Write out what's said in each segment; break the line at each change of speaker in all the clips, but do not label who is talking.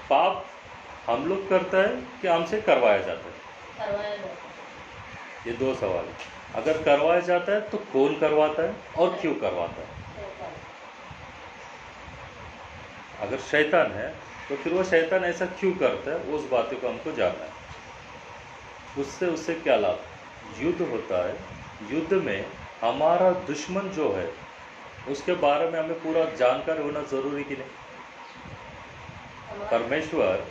पाप हम लोग करता है कि हमसे करवाया जाता है?
करवाया जाता है।
ये दो सवाल है। अगर करवाया जाता है तो कौन करवाता है और क्यों करवाता है? अगर शैतान है तो फिर वो शैतान ऐसा क्यों करता है, उस बातों को हमको जानना है। उससे क्या लाभ? युद्ध होता है, युद्ध में हमारा दुश्मन जो है उसके बारे में हमें पूरा जानकारी होना जरूरी कि नहीं? परमेश्वर,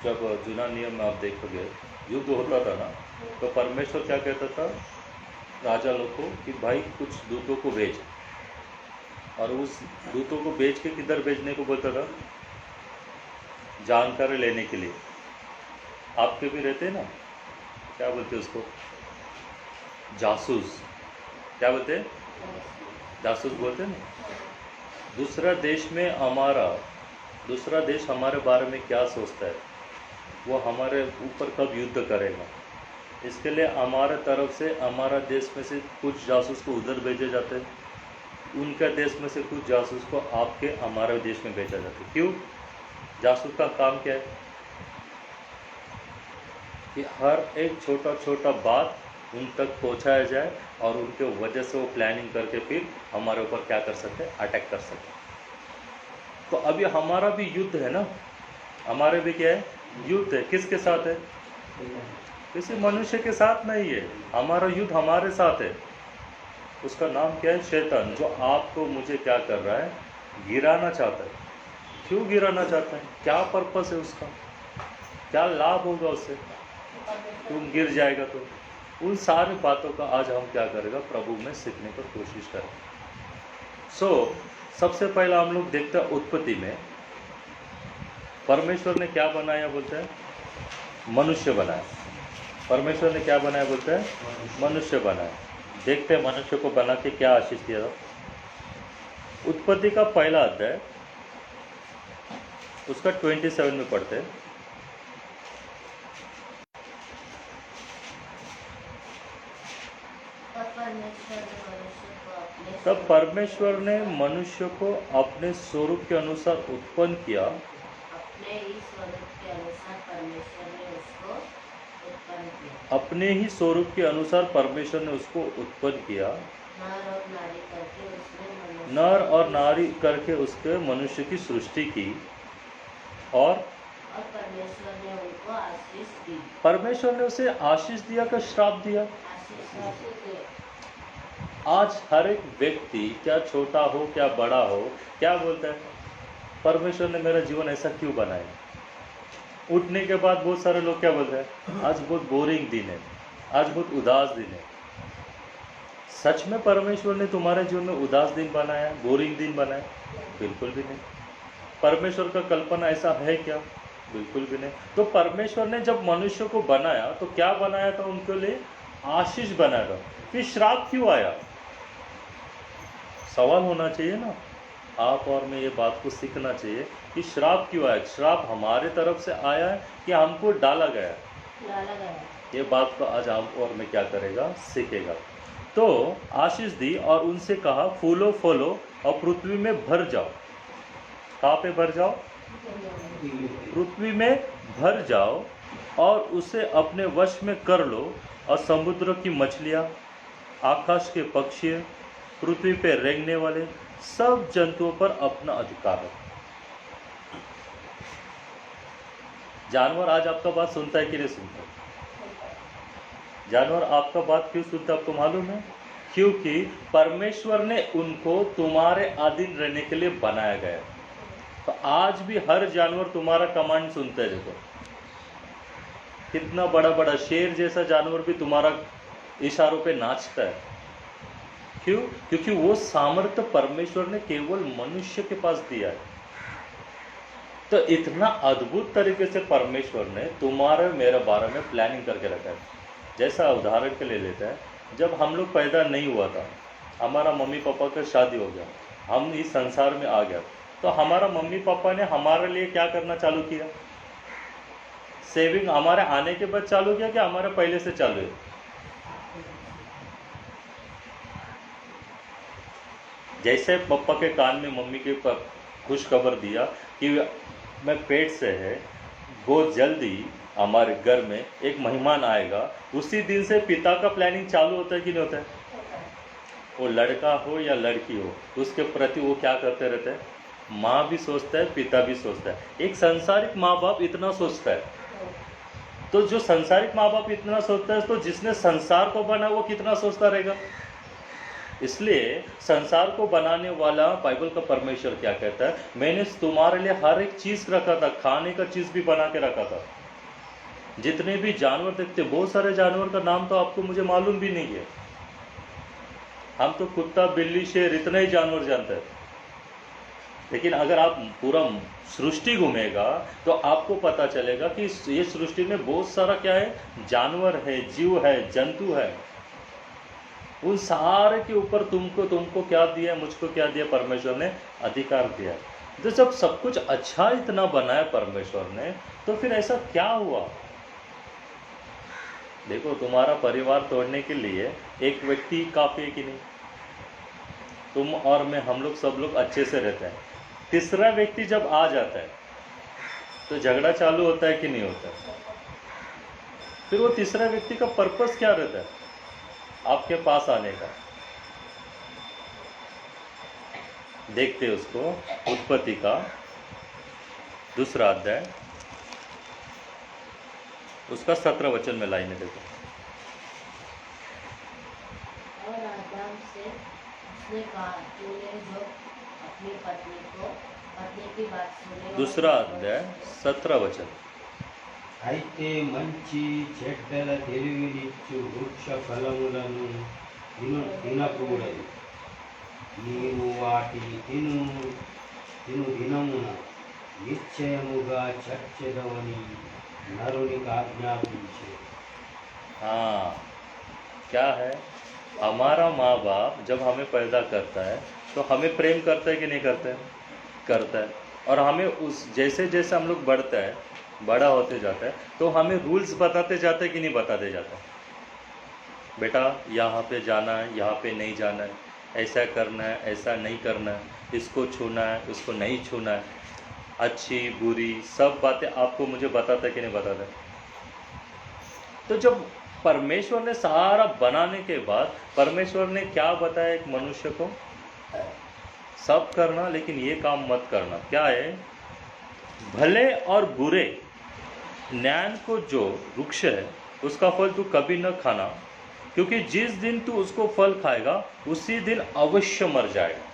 जब जुना नियम में आप देखोगे युद्ध होता था ना, तो परमेश्वर क्या कहता था राजा लोग को कि भाई कुछ दूतों को भेज, और उस दूतों को भेज के किधर भेजने को बोलता था? जानकारी लेने के लिए। आपके भी रहते हैं ना, क्या बोलते हैं उसको? जासूस। क्या बोलते हैं? जासूस बोलते हैं ना। दूसरा देश हमारे बारे में क्या सोचता है, वो हमारे ऊपर कब युद्ध करेगा, इसके लिए हमारे तरफ से हमारा देश में से कुछ जासूस को उधर भेजे जाते हैं, उनका देश में से कुछ जासूस को आपके हमारे देश में भेजा जाता है। क्यों? जासूस का काम क्या है कि हर एक छोटा छोटा बात उन तक पहुंचाया जाए और उनके वजह से वो प्लानिंग करके फिर हमारे ऊपर क्या कर सकते हैं? अटैक कर सकते हैं। तो अभी हमारा भी युद्ध है ना, हमारे भी क्या है? युद्ध है। किसके साथ है? किसी मनुष्य के साथ नहीं है, हमारा युद्ध हमारे साथ है। उसका नाम क्या है? शैतान, जो आपको मुझे क्या कर रहा है? गिराना चाहता है। क्यों गिराना चाहता है? क्या पर्पस है उसका? क्या लाभ होगा उससे? तुम गिर जाएगा तो उन सारी बातों का आज हम क्या करेगा? प्रभु में सीखने की कोशिश करें। सबसे पहला हम लोग देखते हैं उत्पत्ति में परमेश्वर ने क्या बनाया बोलते हैं? मनुष्य बनाया। परमेश्वर ने क्या बनाया बोलते हैं? मनुष्य बनाया। देखते हैं मनुष्य को बना के क्या आशीष दिया था। उत्पत्ति का पहला अध्याय उसका 27 में पढ़ते हैं। तब परमेश्वर ने मनुष्य को अपने स्वरूप के अनुसार उत्पन्न किया।
अपने ही स्वरूप के अनुसार परमेश्वर ने उसको उत्पन्न किया।
अपने ही स्वरूप के अनुसार परमेश्वर ने उसको उत्पन्न किया। नर और नारी करके उसके मनुष्य की सृष्टि की। और
परमेश्वर ने उनको आशीष दी।
परमेश्वर ने उसे आशीष दिया कि श्राप दिया? आज हर एक व्यक्ति, क्या छोटा हो क्या बड़ा हो, क्या बोलता है? परमेश्वर ने मेरा जीवन ऐसा क्यों बनाया? उठने के बाद बहुत सारे लोग क्या बोलते हैं? आज बहुत बोरिंग दिन है, आज बहुत उदास दिन है। सच में परमेश्वर ने तुम्हारे जीवन में उदास दिन बनाया, बोरिंग दिन बनाया? बिल्कुल भी नहीं। परमेश्वर का कल्पना ऐसा है क्या? बिल्कुल भी नहीं। तो परमेश्वर ने जब मनुष्य को बनाया तो क्या बनाया था? उनके लिए आशीष बनाया था। फिर श्राप क्यों आया? सवाल होना चाहिए ना। आप और मैं ये बात को सीखना चाहिए कि श्राप क्यों आया। श्राप हमारे तरफ से आया है कि हमको डाला गया? ये बात को आज हम और मैं क्या करेगा? सीखेगा। तो आशीष दी और उनसे कहा फूलो फलो और पृथ्वी में भर जाओ। कहाँ पे भर जाओ? पृथ्वी में भर जाओ और उसे अपने वश में कर लो, और समुद्र की मछलियाँ, आकाश के पक्षी, पृथ्वी पे रेंगने वाले सब जंतुओं पर अपना अधिकार है। जानवर आज आपका बात सुनता है कि नहीं सुनता? जानवर आपका बात क्यों सुनता है आपको मालूम है? क्योंकि परमेश्वर ने उनको तुम्हारे अधीन रहने के लिए बनाया गया। तो आज भी हर जानवर तुम्हारा कमांड सुनता है। देखो कितना बड़ा बड़ा शेर जैसा जानवर भी तुम्हारा इशारों पे नाचता है। क्यों? क्योंकि वो सामर्थ्य परमेश्वर ने केवल मनुष्य के पास दिया है। तो इतना अद्भुत तरीके से परमेश्वर ने तुम्हारे मेरे बारे में प्लानिंग करके रखा है। जैसा उदाहरण के लिए लेते हैं, जब हम लोग पैदा नहीं हुआ था, हमारा मम्मी पापा का शादी हो गया, हम इस संसार में आ गया, तो हमारा मम्मी पापा ने हमारे लिए क्या करना चालू किया? सेविंग हमारे आने के बाद चालू किया कि हमारे पहले से चालू है? जैसे पापा के कान में मम्मी के खुश खबर दिया कि मैं पेट से है, बहुत जल्दी हमारे घर में एक मेहमान आएगा, उसी दिन से पिता का प्लानिंग चालू होता है कि नहीं होता है? वो लड़का हो या लड़की हो, उसके प्रति वो क्या करते रहते हैं? माँ भी सोचता है, पिता भी सोचता है। एक संसारिक माँ बाप इतना सोचता है, तो जो संसारिक माँ बाप इतना सोचता है, तो जिसने संसार को बना वो कितना सोचता रहेगा? इसलिए संसार को बनाने वाला बाइबल का परमेश्वर क्या कहता है? मैंने तुम्हारे लिए हर एक चीज रखा था, खाने का चीज भी बना के रखा था। जितने भी जानवर देखते, बहुत सारे जानवर का नाम तो आपको मुझे मालूम भी नहीं है। हम तो कुत्ता, बिल्ली, शेर इतने ही जानवर जानते हैं, लेकिन अगर आप पूरा सृष्टि घूमेगा तो आपको पता चलेगा कि ये सृष्टि में बहुत सारा क्या है, जानवर है, जीव है, जंतु है। उन सारे के ऊपर तुमको क्या दिया, मुझको क्या दिया? परमेश्वर ने अधिकार दिया। तो जब सब कुछ अच्छा इतना बनाया परमेश्वर ने, तो फिर ऐसा क्या हुआ? देखो, तुम्हारा परिवार तोड़ने के लिए एक व्यक्ति काफी है कि नहीं? तुम और मैं, हम लोग सब लोग अच्छे से रहते हैं। तीसरा व्यक्ति जब आ जाता है तो झगड़ा चालू होता है कि नहीं होता है? फिर वो तीसरा व्यक्ति का पर्पस क्या रहता है आपके पास आने का? देखते हैं उसको, उत्पत्ति का 2 अध्याय, उसका 17 वचन में लाइनें देखो।
और आदम से उसने कहा, तूने जो अपनी पत्नी की बात सुने,
2 अध्याय 17 वचन।
అయితే మంచి చెడ్డల తెలివినిచ్చు వృక్ష ఫలములను తినకూడదు, నీవు వాటిని తిను దినమున నిశ్చయముగా చచ్చెదవని నరునికి ఆజ్ఞాపించే।
हाँ, क्या है? हमारा माँ बाप जब हमें पैदा करता है तो हमें प्रेम करता है कि नहीं करता है? करता है। और हमें उस जैसे जैसे हम लोग बढ़ता है, बड़ा होते जाता है, तो हमें रूल्स बताते जाते हैं कि नहीं बताते जाते? बेटा, यहाँ पे जाना है, यहाँ पे नहीं जाना है, ऐसा करना है, ऐसा नहीं करना है, इसको छूना है, उसको नहीं छूना है, अच्छी बुरी सब बातें आपको मुझे बताता है कि नहीं बताता? तो जब परमेश्वर ने सारा बनाने के बाद परमेश्वर ने क्या बताया एक मनुष्य को? सब करना, लेकिन ये काम मत करना। क्या है? भले और बुरे ज्ञान को जो वृक्ष है उसका फल तू कभी न खाना, क्योंकि जिस दिन तू उसको फल खाएगा उसी दिन अवश्य मर जाएगा।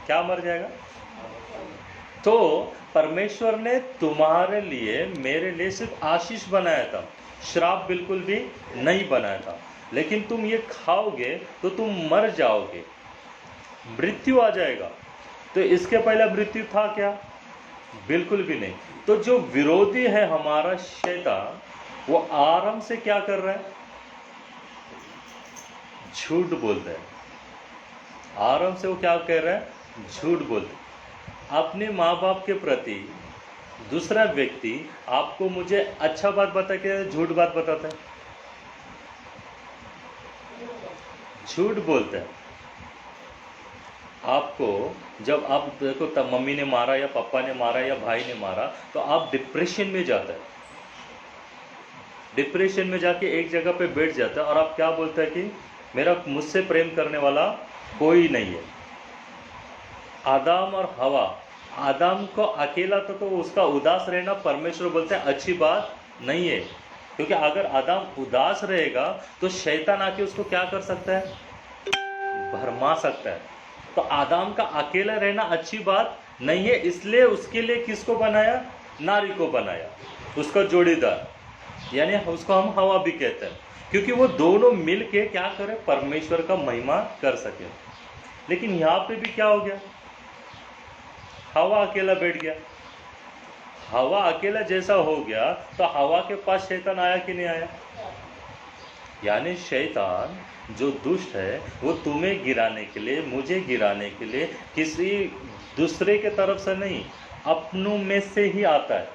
क्या मर जाएगा? तो परमेश्वर ने तुम्हारे लिए, मेरे लिए सिर्फ आशीष बनाया था, श्राप बिल्कुल भी नहीं बनाया था। लेकिन तुम ये खाओगे तो तुम मर जाओगे, मृत्यु आ जाएगा। तो इसके पहले मृत्यु था क्या? बिल्कुल भी नहीं। तो जो विरोधी है हमारा शैतान, वो आराम से क्या कर रहा है? झूठ बोलता है। आराम से वो क्या कह रहा है? झूठ बोलता है। अपने माँ बाप के प्रति दूसरा व्यक्ति आपको मुझे अच्छा बात बता के झूठ बात बताता है, झूठ बोलता है। आपको जब आप देखो, तब मम्मी ने मारा या पापा ने मारा या भाई ने मारा, तो आप डिप्रेशन में जाता है। डिप्रेशन में जाके एक जगह पे बैठ जाता है और आप क्या बोलते हैं कि मेरा मुझसे प्रेम करने वाला कोई नहीं है। आदम और हवा, आदम को अकेला था तो उसका उदास रहना परमेश्वर बोलते हैं अच्छी बात नहीं है, क्योंकि अगर आदम उदास रहेगा तो शैतान आके उसको क्या कर सकता है? भरमा सकता है। तो आदम का अकेला रहना अच्छी बात नहीं है, इसलिए उसके लिए किसको बनाया? नारी को बनाया, उसका जोड़ीदार, यानी उसको हम हवा भी कहते हैं, क्योंकि वो दोनों मिल के क्या करें? परमेश्वर का महिमा कर सके। लेकिन यहाँ पे भी क्या हो गया? हवा अकेला बैठ गया। हवा अकेला जैसा हो गया तो हवा के पास शैतान आया कि नहीं आया? यानी शैतान जो दुष्ट है वो तुम्हें गिराने के लिए, मुझे गिराने के लिए किसी दूसरे के तरफ से नहीं, अपनों में से ही आता है।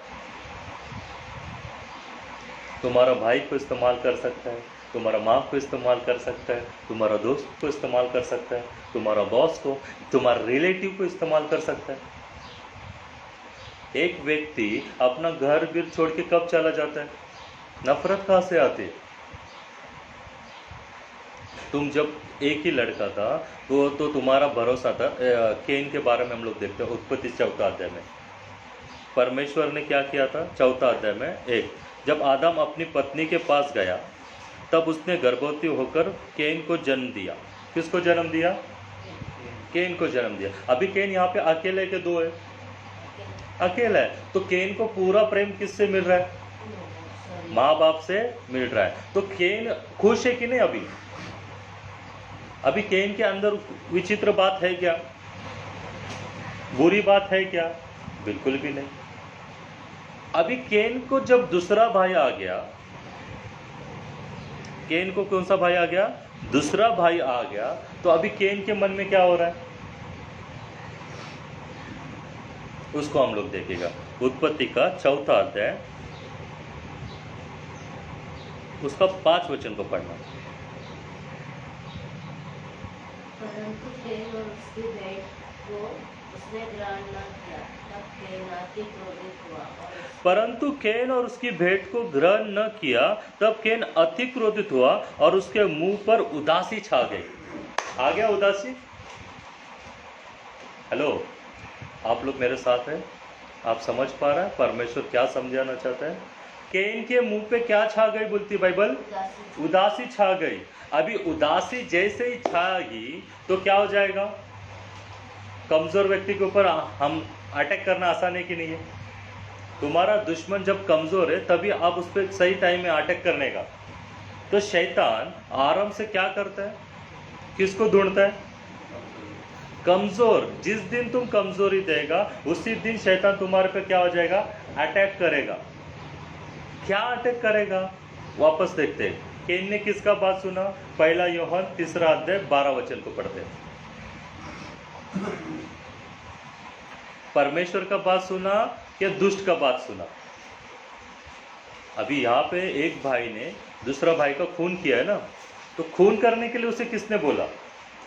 तुम्हारा भाई को इस्तेमाल कर सकता है, तुम्हारा माँ को इस्तेमाल कर सकता है, तुम्हारा दोस्त को इस्तेमाल कर सकता है, तुम्हारा बॉस को, तुम्हारा रिलेटिव को इस्तेमाल कर सकता है। एक व्यक्ति अपना घर भी छोड़ के कब चला जाता है? नफरत कहाँ से आती है? तुम जब एक ही लड़का था तो तुम्हारा भरोसा था। केन के बारे में हम लोग देखते हैं उत्पत्ति 4 अध्याय में। परमेश्वर ने क्या किया था? 4 अध्याय में जब आदम अपनी पत्नी के पास गया तब उसने गर्भवती होकर केन को जन्म दिया। किसको जन्म दिया? केन को जन्म दिया। अभी केन यहाँ पे अकेले के 2 है, अकेला है। तो केन को पूरा प्रेम किससे मिल रहा है? माँ बाप से मिल रहा है। तो केन खुश है कि नहीं? अभी केन के अंदर विचित्र बात है क्या? बुरी बात है क्या? बिल्कुल भी नहीं। अभी केन को जब दूसरा भाई आ गया, केन को कौन सा भाई आ गया? दूसरा भाई आ गया। तो अभी केन के मन में क्या हो रहा है? उसको हम लोग देखेगा। उत्पत्ति का 4 अध्याय उसका 5 वचन को पढ़ना।
परंतु केन और उसकी भेंट को उसने ग्रहण न किया, तब केन अति क्रोधित हुआ
परंतु केन और उसकी भेंट को ग्रहण न किया, तब केन अति क्रोधित हुआ और उसके मुंह पर उदासी छा गई। आ गया उदासी? हेलो, आप लोग मेरे साथ हैं? आप समझ पा रहे हैं परमेश्वर क्या समझाना चाहता है? केन के मुंह पे क्या छा गई बोलती बाइबल? उदासी छा गई। अभी उदासी जैसे ही छाएगी तो क्या हो जाएगा? कमजोर व्यक्ति के ऊपर हम अटैक करना आसान है कि नहीं है? तुम्हारा दुश्मन जब कमजोर है तभी आप उस पर सही टाइम में अटैक करने का। तो शैतान आराम से क्या करता है? किसको ढूंढता है? कमजोर। जिस दिन तुम कमजोरी देगा उसी दिन शैतान तुम्हारे पे क्या हो जाएगा? अटैक करेगा। क्या अटैक करेगा? वापस देखते हैं। केन ने किसका बात सुना? 1 यूहन्ना 3 अध्याय 12 वचन को पढ़ते हैं। परमेश्वर का बात सुना या दुष्ट का बात सुना? अभी यहाँ पे एक भाई ने दूसरा भाई का खून किया है ना, तो खून करने के लिए उसे किसने बोला?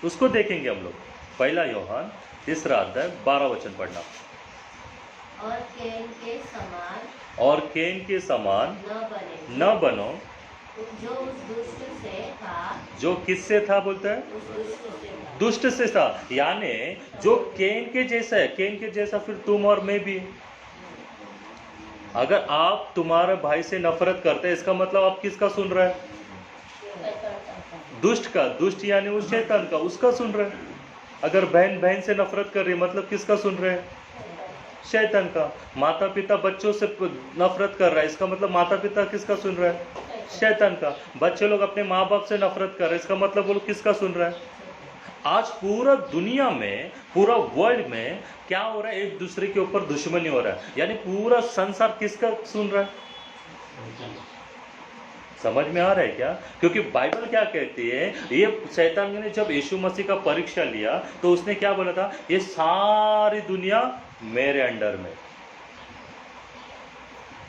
उसको देखेंगे हम लोग। 1 यूहन्ना 3 अध्याय 12 वचन पढ़ना।
और केन के समान
न बनो
जो उस दुष्ट से था।
जो किससे था बोलता है?
उस दुष्ट से था।
दुष्ट से था, यानी जो केन के जैसा है। केन के जैसा फिर तुम और मैं भी। अगर आप तुम्हारे भाई से नफरत करते हैं, इसका मतलब आप किसका सुन रहे हैं? दुष्ट का। दुष्ट यानी उस शैतान का, उसका सुन रहे हैं। अगर बहन बहन से नफरत कर रही है, मतलब किसका सुन रहे हैं? शैतान का। माता पिता बच्चों से नफरत कर रहा है, इसका मतलब माता पिता किसका सुन रहा है? शैतान का। बच्चे लोग अपने माँ बाप से नफरत कर रहे हैं, इसका मतलब वो लोग किसका सुन रहा है? आज पूरा दुनिया में, पूरा वर्ल्ड में क्या हो रहा है? एक दूसरे के ऊपर दुश्मनी हो रहा है, यानी पूरा संसार किसका सुन रहा है? समझ में आ रहा है क्या? क्योंकि बाइबल क्या कहती है, ये शैतान ने जब यीशु मसीह का परीक्षा लिया तो उसने क्या बोला था? ये सारी दुनिया मेरे अंडर में।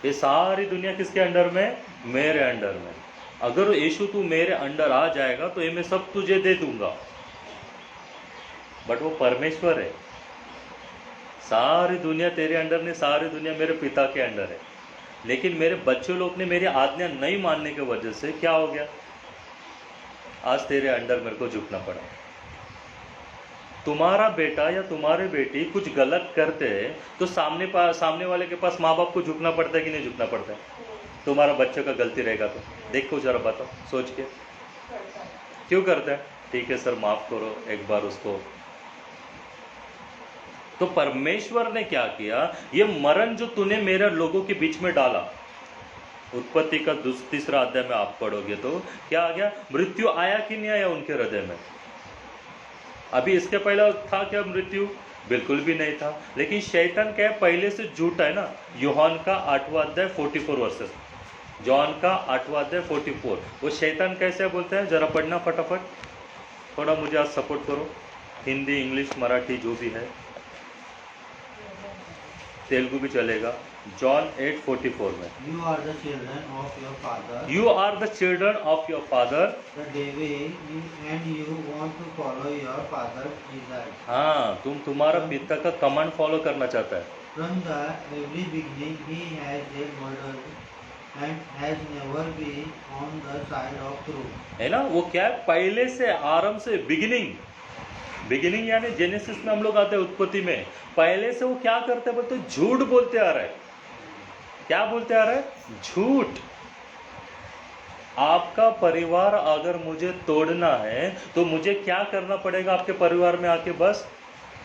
ये सारी दुनिया किसके अंडर में? मेरे अंडर में। अगर यीशु तू मेरे अंडर आ जाएगा तो ये मैं सब तुझे दे दूंगा। बट वो परमेश्वर है। सारी दुनिया तेरे अंडर नहीं, सारी दुनिया मेरे पिता के अंडर है। लेकिन मेरे बच्चों लोग ने मेरी आज्ञा नहीं मानने की वजह से क्या हो गया? आज तेरे अंडर मेरे को झुकना पड़ा। तुम्हारा बेटा या तुम्हारे बेटी कुछ गलत करते हैं तो सामने वाले के पास माँ बाप को झुकना पड़ता है कि नहीं झुकना पड़ता है? तुम्हारा बच्चे का गलती रहेगा तो देखो जरा, बताओ सोच के। क्यों करता है? ठीक है सर माफ करो, एक बार उसको। तो परमेश्वर ने क्या किया? ये मरण जो तूने मेरे लोगों के बीच में डाला, उत्पत्ति का 3 अध्याय में आप पढ़ोगे तो क्या आ गया? मृत्यु आया कि नहीं आया उनके हृदय में? अभी इसके पहले था क्या मृत्यु? बिल्कुल भी नहीं था। लेकिन शैतान क्या है? पहले से झूठा है ना। यूहन्ना का 8वां अध्याय 44 वर्सेस, जॉन का 8वां अध्याय 44। वो शैतान कैसे बोलते हैं? जरा पढ़ना फटाफट, थोड़ा मुझे आज सपोर्ट करो। हिंदी, इंग्लिश, मराठी जो भी है, तेलुगु भी चलेगा। जॉन 8:44 में,
You are the children of your father,
you are the children of your father
the devil, and you want to follow your father's desires.
हाँ, तुम्हारा पिता का कमांड फॉलो करना चाहता है।
From the every beginning, he has a model and has never been on the side of truth.
है ना, वो क्या है, पहले से, आरंभ से, बिगिनिंग यानी जेनेसिस में हम लोग आते हैं, उत्पत्ति में, पहले से वो क्या करते हैं बोलते, झूठ बोलते आ रहा है। क्या बोलते आ रहा है? झूठ। आपका परिवार अगर मुझे तोड़ना है तो मुझे क्या करना पड़ेगा? आपके परिवार में आके बस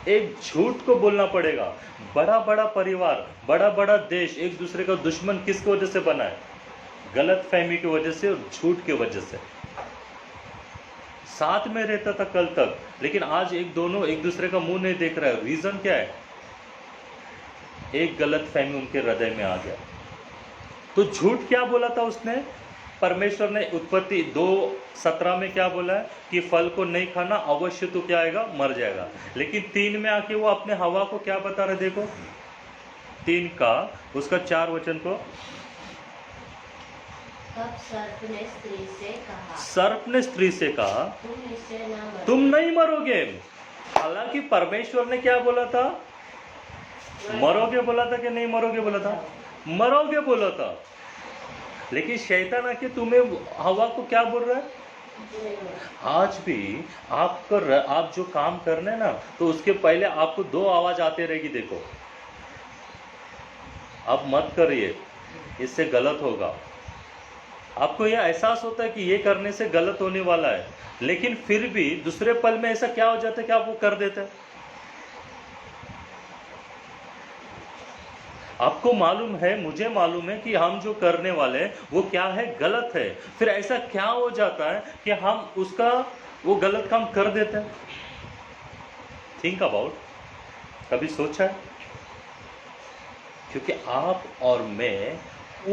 एक झूठ को बोलना पड़ेगा। बड़ा बड़ा परिवार, बड़ा बड़ा देश एक दूसरे का दुश्मन किसकी वजह से बना है? गलत फहमी की वजह से और झूठ की वजह से। साथ में रहता था कल तक, लेकिन आज दोनों एक दूसरे का मुंह नहीं देख रहा है। रीजन क्या है? एक गलत फहमी उनके हृदय में आ गया। तो झूठ क्या बोला था उसने? परमेश्वर ने उत्पत्ति 2:17 में क्या बोला है कि फल को नहीं खाना, अवश्य तो क्या आएगा? मर जाएगा। लेकिन 3 में आके वो अपने हवा को क्या बता रहे? देखो 3 का उसका 4 वचन को,
तब सर्प ने स्त्री से कहा,
सर्प ने स्त्री से कहा
तुम निश्चय न मरोगे।
तुम नहीं मरोगे। हालांकि परमेश्वर ने क्या बोला था? मरोगे बोला था कि नहीं मरोगे बोला था? मरोगे बोला था। लेकिन शैतान आके तुम्हें, हवा को क्या बोल रहा है? आज भी आप जो काम करने ना, तो उसके पहले आपको 2 आवाज आते रहेगी। देखो, अब मत करिए, इससे गलत होगा। आपको यह एहसास होता है कि ये करने से गलत होने वाला है, लेकिन फिर भी दूसरे पल में ऐसा क्या हो जाता है कि आप वो कर देते हैं। आपको मालूम है, मुझे मालूम है कि हम जो करने वाले हैं वो क्या है? गलत है। फिर ऐसा क्या हो जाता है कि हम उसका वो गलत काम कर देते हैं? थिंक अबाउट, कभी सोचा है? क्योंकि आप और मैं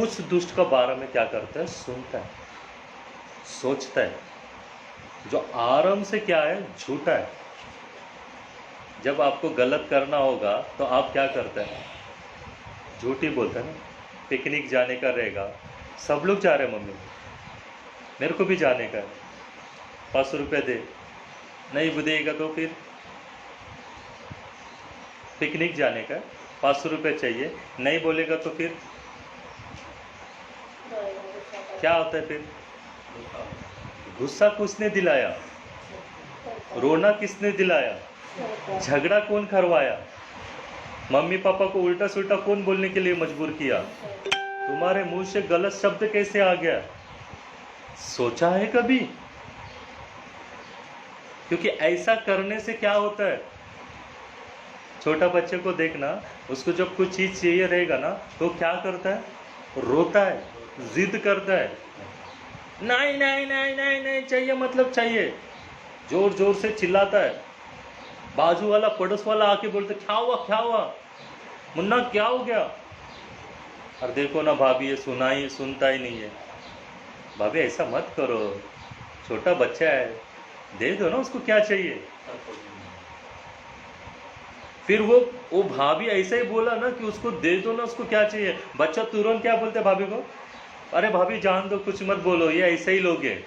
उस दुष्ट का बारे में क्या करते हैं? सुनता है, सोचता है, जो आरंभ से क्या है? झूठा है। जब आपको गलत करना होगा तो आप क्या करते हैं? झूठी बोलते हैं ना। पिकनिक जाने का रहेगा, सब लोग जा रहे हैं, मम्मी मेरे को भी जाने का है, 500 रुपये दे, नहीं देगा तो फिर पिकनिक जाने का 500 रुपये चाहिए, नहीं बोलेगा तो फिर क्या होता है? फिर गुस्सा किसने दिलाया? रोना किसने दिलाया? झगड़ा कौन करवाया? मम्मी पापा को उल्टा सुल्टा कौन बोलने के लिए मजबूर किया? तुम्हारे मुंह से गलत शब्द कैसे आ गया? सोचा है कभी? क्योंकि ऐसा करने से क्या होता है? छोटा बच्चे को देखना, उसको जब कुछ चीज चाहिए रहेगा ना, तो क्या करता है? रोता है, जिद करता है, नहीं नहीं नहीं नहीं नहीं चाहिए, मतलब चाहिए, जोर जोर से चिल्लाता है। बाजू वाला, पड़ोस वाला आके बोलते, क्या हुआ क्या हुआ मुन्ना, क्या हो गया? और देखो ना भाभी, ये सुनता ही नहीं है। भाभी ऐसा मत करो, छोटा बच्चा है, दे दो ना उसको क्या चाहिए। फिर वो भाभी ऐसा ही बोला ना कि उसको दे दो ना, उसको क्या चाहिए। बच्चा तुरंत क्या बोलते भाभी को? अरे भाभी जान दो, कुछ मत बोलो, ये ऐसे ही लोग हैं,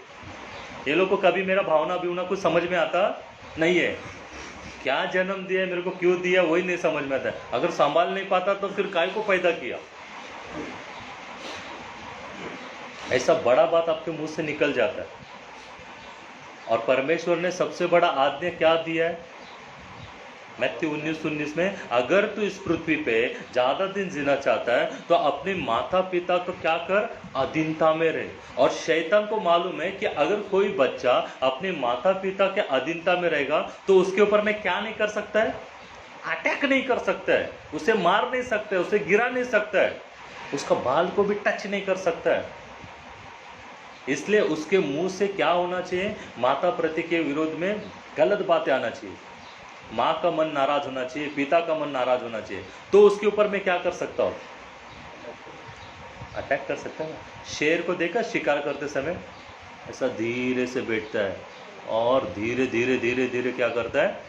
ये लोग को कभी मेरा भावना भी कुछ समझ में आता नहीं है। क्या जन्म दिया, मेरे को क्यों दिया, वही नहीं समझ में आता। अगर संभाल नहीं पाता तो फिर काय को पैदा किया? ऐसा बड़ा बात आपके मुंह से निकल जाता है। और परमेश्वर ने सबसे बड़ा आज्ञा क्या दिया है? मत्ती 19:19 में, अगर तू इस पृथ्वी पे ज्यादा दिन जीना चाहता है तो अपने माता पिता को क्या कर? अधीनता में रहे। और शैतान को मालूम है कि अगर कोई बच्चा अपने माता पिता के अधीनता में रहेगा तो उसके ऊपर में क्या नहीं कर सकता है? अटैक नहीं कर सकता है, उसे मार नहीं सकता है, उसे गिरा नहीं सकता है, उसका बाल को भी टच नहीं कर सकता है। इसलिए उसके मुंह से क्या होना चाहिए? माता प्रति के विरोध में गलत बातें आना चाहिए, माँ का मन नाराज होना चाहिए, पिता का मन नाराज होना चाहिए। तो उसके ऊपर मैं क्या कर सकता हूँ? अटैक कर सकता है ना। शेर को देखा शिकार करते समय, ऐसा धीरे से बैठता है और धीरे धीरे धीरे धीरे क्या करता है?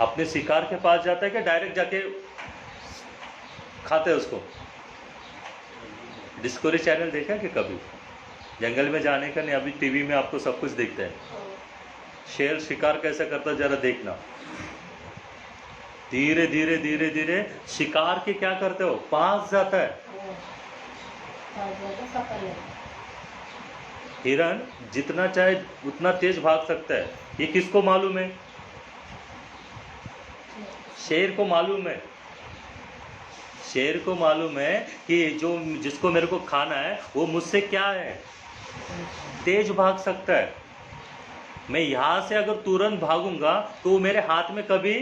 अपने शिकार के पास जाता है कि डायरेक्ट जाके खाते है उसको? डिस्कवरी चैनल देखा कि कभी? जंगल में जाने का नहीं, अभी टीवी में आपको सब कुछ दिखता है। शेर शिकार कैसे करता जरा देखना। धीरे धीरे धीरे धीरे शिकार के क्या करते हो, पास जाता है।
वो तो पकड़ लेता है।
हिरन जितना चाहे उतना तेज भाग सकता है, ये किसको मालूम है? शेर को मालूम है। शेर को मालूम है कि जो जिसको मेरे को खाना है वो मुझसे क्या है, तेज भाग सकता है। मैं यहाँ से अगर तुरंत भागूंगा तो वो मेरे हाथ में कभी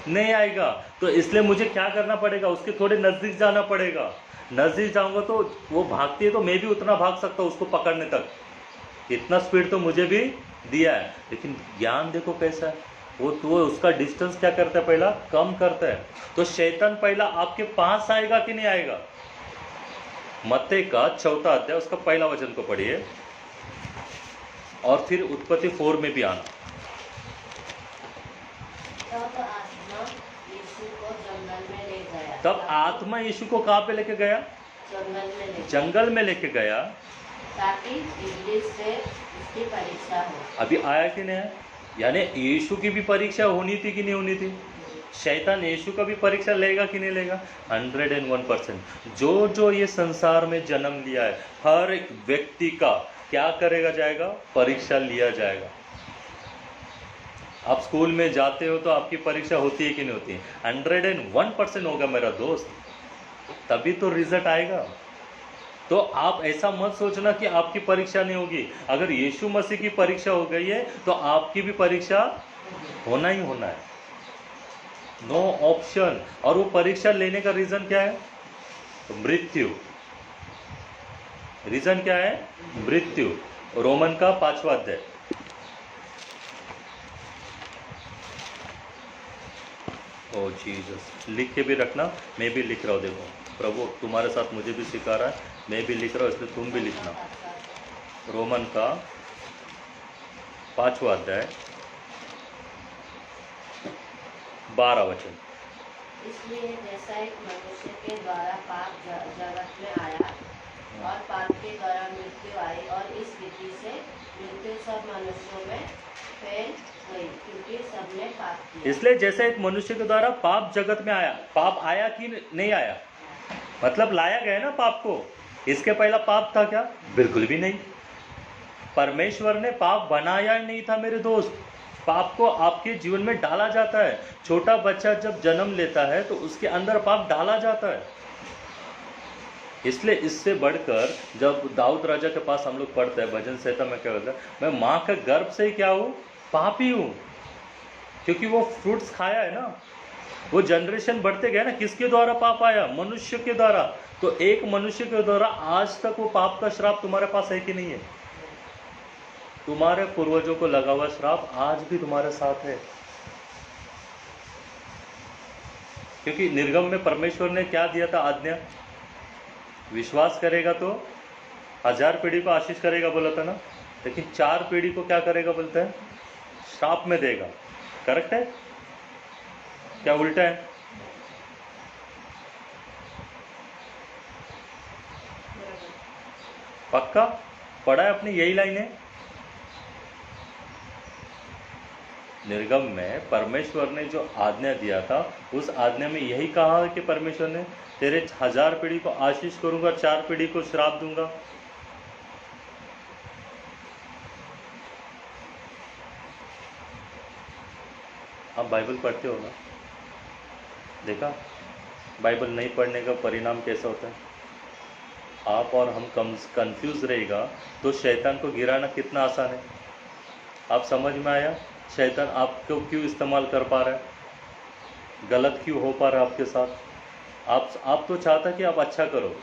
नहीं आएगा, तो इसलिए मुझे क्या करना पड़ेगा, उसके थोड़े नज़दीक जाना पड़ेगा। नज़दीक जाऊंगा तो वो भागती है तो मैं भी उतना भाग सकता हूँ उसको पकड़ने तक। इतना स्पीड तो मुझे भी दिया है, लेकिन ज्ञान देखो कैसा है, वो उसका डिस्टेंस क्या करता है, पहला कम करता है। तो शैतान पहला आपके पास आएगा कि नहीं आएगा? मत्ती का 4 अध्याय उसका पहला वचन को पढ़िए, और फिर उत्पत्ति 4 में भी आना।
तब आत्मा यीशु को जंगल में ले
तब आत्मा यीशु को कहाँ पे
गया।
लेके गया? जंगल में लेके गया,
ताकि इब्लीस से उसकी परीक्षा हो।
अभी आया कि नहीं आया? यानी यीशु की भी परीक्षा होनी थी कि नहीं होनी थी? शैतान यीशु का भी परीक्षा लेगा कि नहीं लेगा? 101%। जो ये संसार में जन्म लिया है, हर एक व्यक्ति का क्या करेगा जाएगा, परीक्षा लिया जाएगा। आप स्कूल में जाते हो तो आपकी परीक्षा होती है कि नहीं होती है? 101% होगा मेरा दोस्त, तभी तो रिजल्ट आएगा। तो आप ऐसा मत सोचना कि आपकी परीक्षा नहीं होगी। अगर यीशु मसीह की परीक्षा हो गई है तो आपकी भी परीक्षा होना ही होना है, नो ऑप्शन। और वो परीक्षा लेने का रीजन क्या है? तो मृत्यु। रीजन क्या है? मृत्यु। रोमन का 5वां अध्याय। ओ जीसस, लिख के भी रखना, मैं भी लिख रहा हूँ। देखो प्रभु तुम्हारे साथ मुझे भी सिखा रहा है, मैं भी लिख रहा हूँ, इसलिए तुम भी लिखना। रोमन का 5वां अध्याय 12 वचन।
इसलिए जैसा एक मनुष्य के द्वारा पाप जगत में आया और पाप के द्वारा मृत्यु आई, और इस रीति से मृत्यु सब मनुष्यों में फैल गई, क्योंकि सबने पाप किया।
इसलिए जैसे एक मनुष्य के द्वारा पाप जगत में आया, पाप आया कि नहीं आया? मतलब लाया गया ना पाप को। इसके पहला पाप था क्या? बिल्कुल भी नहीं। परमेश्वर ने पाप बनाया ही नहीं था मेरे दोस्त। पाप को आपके जीवन में डाला जाता है। छोटा बच्चा जब जन्म लेता है तो उसके अंदर पाप डाला जाता है। इसलिए इससे बढ़कर जब दाऊद राजा के पास हम लोग पढ़ते हैं भजन संहिता में क्या होता है, मैं माँ के गर्भ से ही क्या हूँ, पापी हूँ, क्योंकि वो फ्रूट्स खाया है ना। वो जनरेशन बढ़ते गए ना, किसके द्वारा पाप आया? मनुष्य के द्वारा। तो एक मनुष्य के द्वारा आज तक वो पाप का श्राप तुम्हारे पास है कि नहीं है? तुम्हारे पूर्वजों को लगा हुआ श्राप आज भी तुम्हारे साथ है, क्योंकि निर्गम में परमेश्वर ने क्या दिया था आज्ञा? विश्वास करेगा तो 1000 पीढ़ी को आशीष करेगा बोला था ना, लेकिन 4 पीढ़ी को क्या करेगा बोलता है? श्राप में देगा। करेक्ट है क्या उल्टा है? पक्का पढ़ा है अपनी यही लाइन है। निर्गम में परमेश्वर ने जो आज्ञा दिया था, उस आज्ञा में यही कहा है कि परमेश्वर ने तेरे 1000 पीढ़ी को आशीष करूंगा, 4 पीढ़ी को श्राप दूंगा। आप बाइबल पढ़ते हो ना? देखा बाइबल नहीं पढ़ने का परिणाम कैसा होता है? आप और हम कंफ्यूज रहेगा तो शैतान को गिराना कितना आसान है। आप समझ में आया शैतान आपको क्यों इस्तेमाल कर पा रहा है, गलत क्यों हो पा रहा है आपके साथ? आप तो चाहता है कि आप अच्छा करो,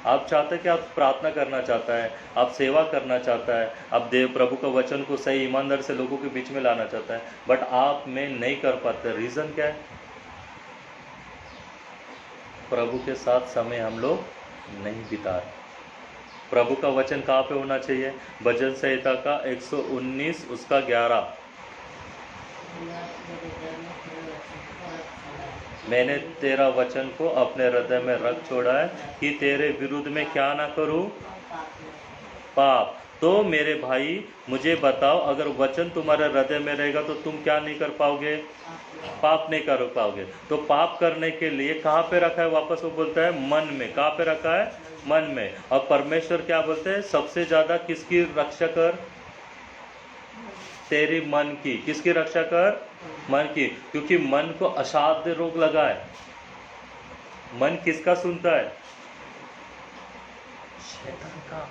आप चाहते हैं कि आप प्रार्थना करना चाहता है, आप सेवा करना चाहता है, आप देव प्रभु का वचन को सही ईमानदार से लोगों के बीच में लाना चाहता है, बट आप में नहीं कर पाते। रीज़न क्या है? प्रभु के साथ समय हम लोग नहीं बिता रहे। प्रभु का वचन कहाँ पे होना चाहिए? भजन संहिता का 119 उसका 11। मैंने तेरा वचन को अपने हृदय में रख छोड़ा है कि तेरे विरुद्ध में क्या ना करूं, पाप। तो मेरे भाई मुझे बताओ, अगर वचन तुम्हारे हृदय में रहेगा तो तुम क्या नहीं कर पाओगे? पाप नहीं कर पाओगे। तो पाप करने के लिए कहाँ पे रखा है? वापस वो बोलता है मन में। कहाँ पे रखा है? मन में। और परमेश्वर क्या बोलते हैं? सबसे ज्यादा किसकी रक्षा कर? तेरी मन की। किसकी रक्षा कर? मन की। क्योंकि मन को असाध्य रोग लगा है। मन किसका सुनता है? शैतान का।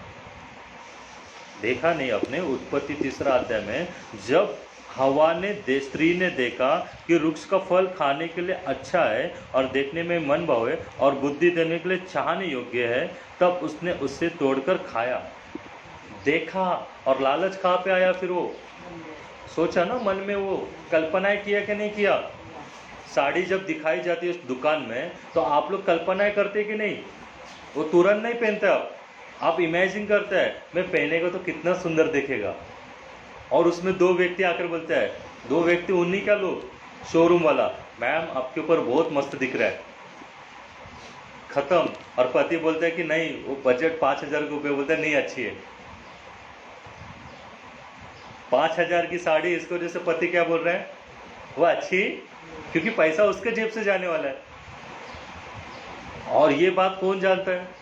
देखा नहीं अपने उत्पत्ति 3 अध्याय में, जब हवा ने स्त्री ने देखा कि वृक्ष का फल खाने के लिए अच्छा है और देखने में मन भाव है और बुद्धि देने के लिए चाहने योग्य है, तब उसने उससे तोड़कर खाया। देखा और लालच कहाँ पे आया? फिर वो सोचा ना मन में, वो कल्पनाएं किया कि नहीं किया? साड़ी जब दिखाई जाती है उस दुकान में तो आप लोग कल्पनाएं करते कि नहीं? वो तुरंत नहीं पहनते, आप इमेजिन करते हैं मैं पहनेगा तो कितना सुंदर दिखेगा। और उसमें 2 व्यक्ति आकर बोलते हैं, 2 व्यक्ति उन्हीं का लोग, शोरूम वाला, मैम आपके ऊपर बहुत मस्त दिख रहा है। खत्म। और पति बोलते हैं कि नहीं, वो बजट 5,000 रुपये, बोलते हैं नहीं अच्छी है। 5,000 की साड़ी, इसको जैसे पति क्या बोल रहे हैं? वो अच्छी, क्योंकि पैसा उसके जेब से जाने वाला है। और ये बात कौन जानता है?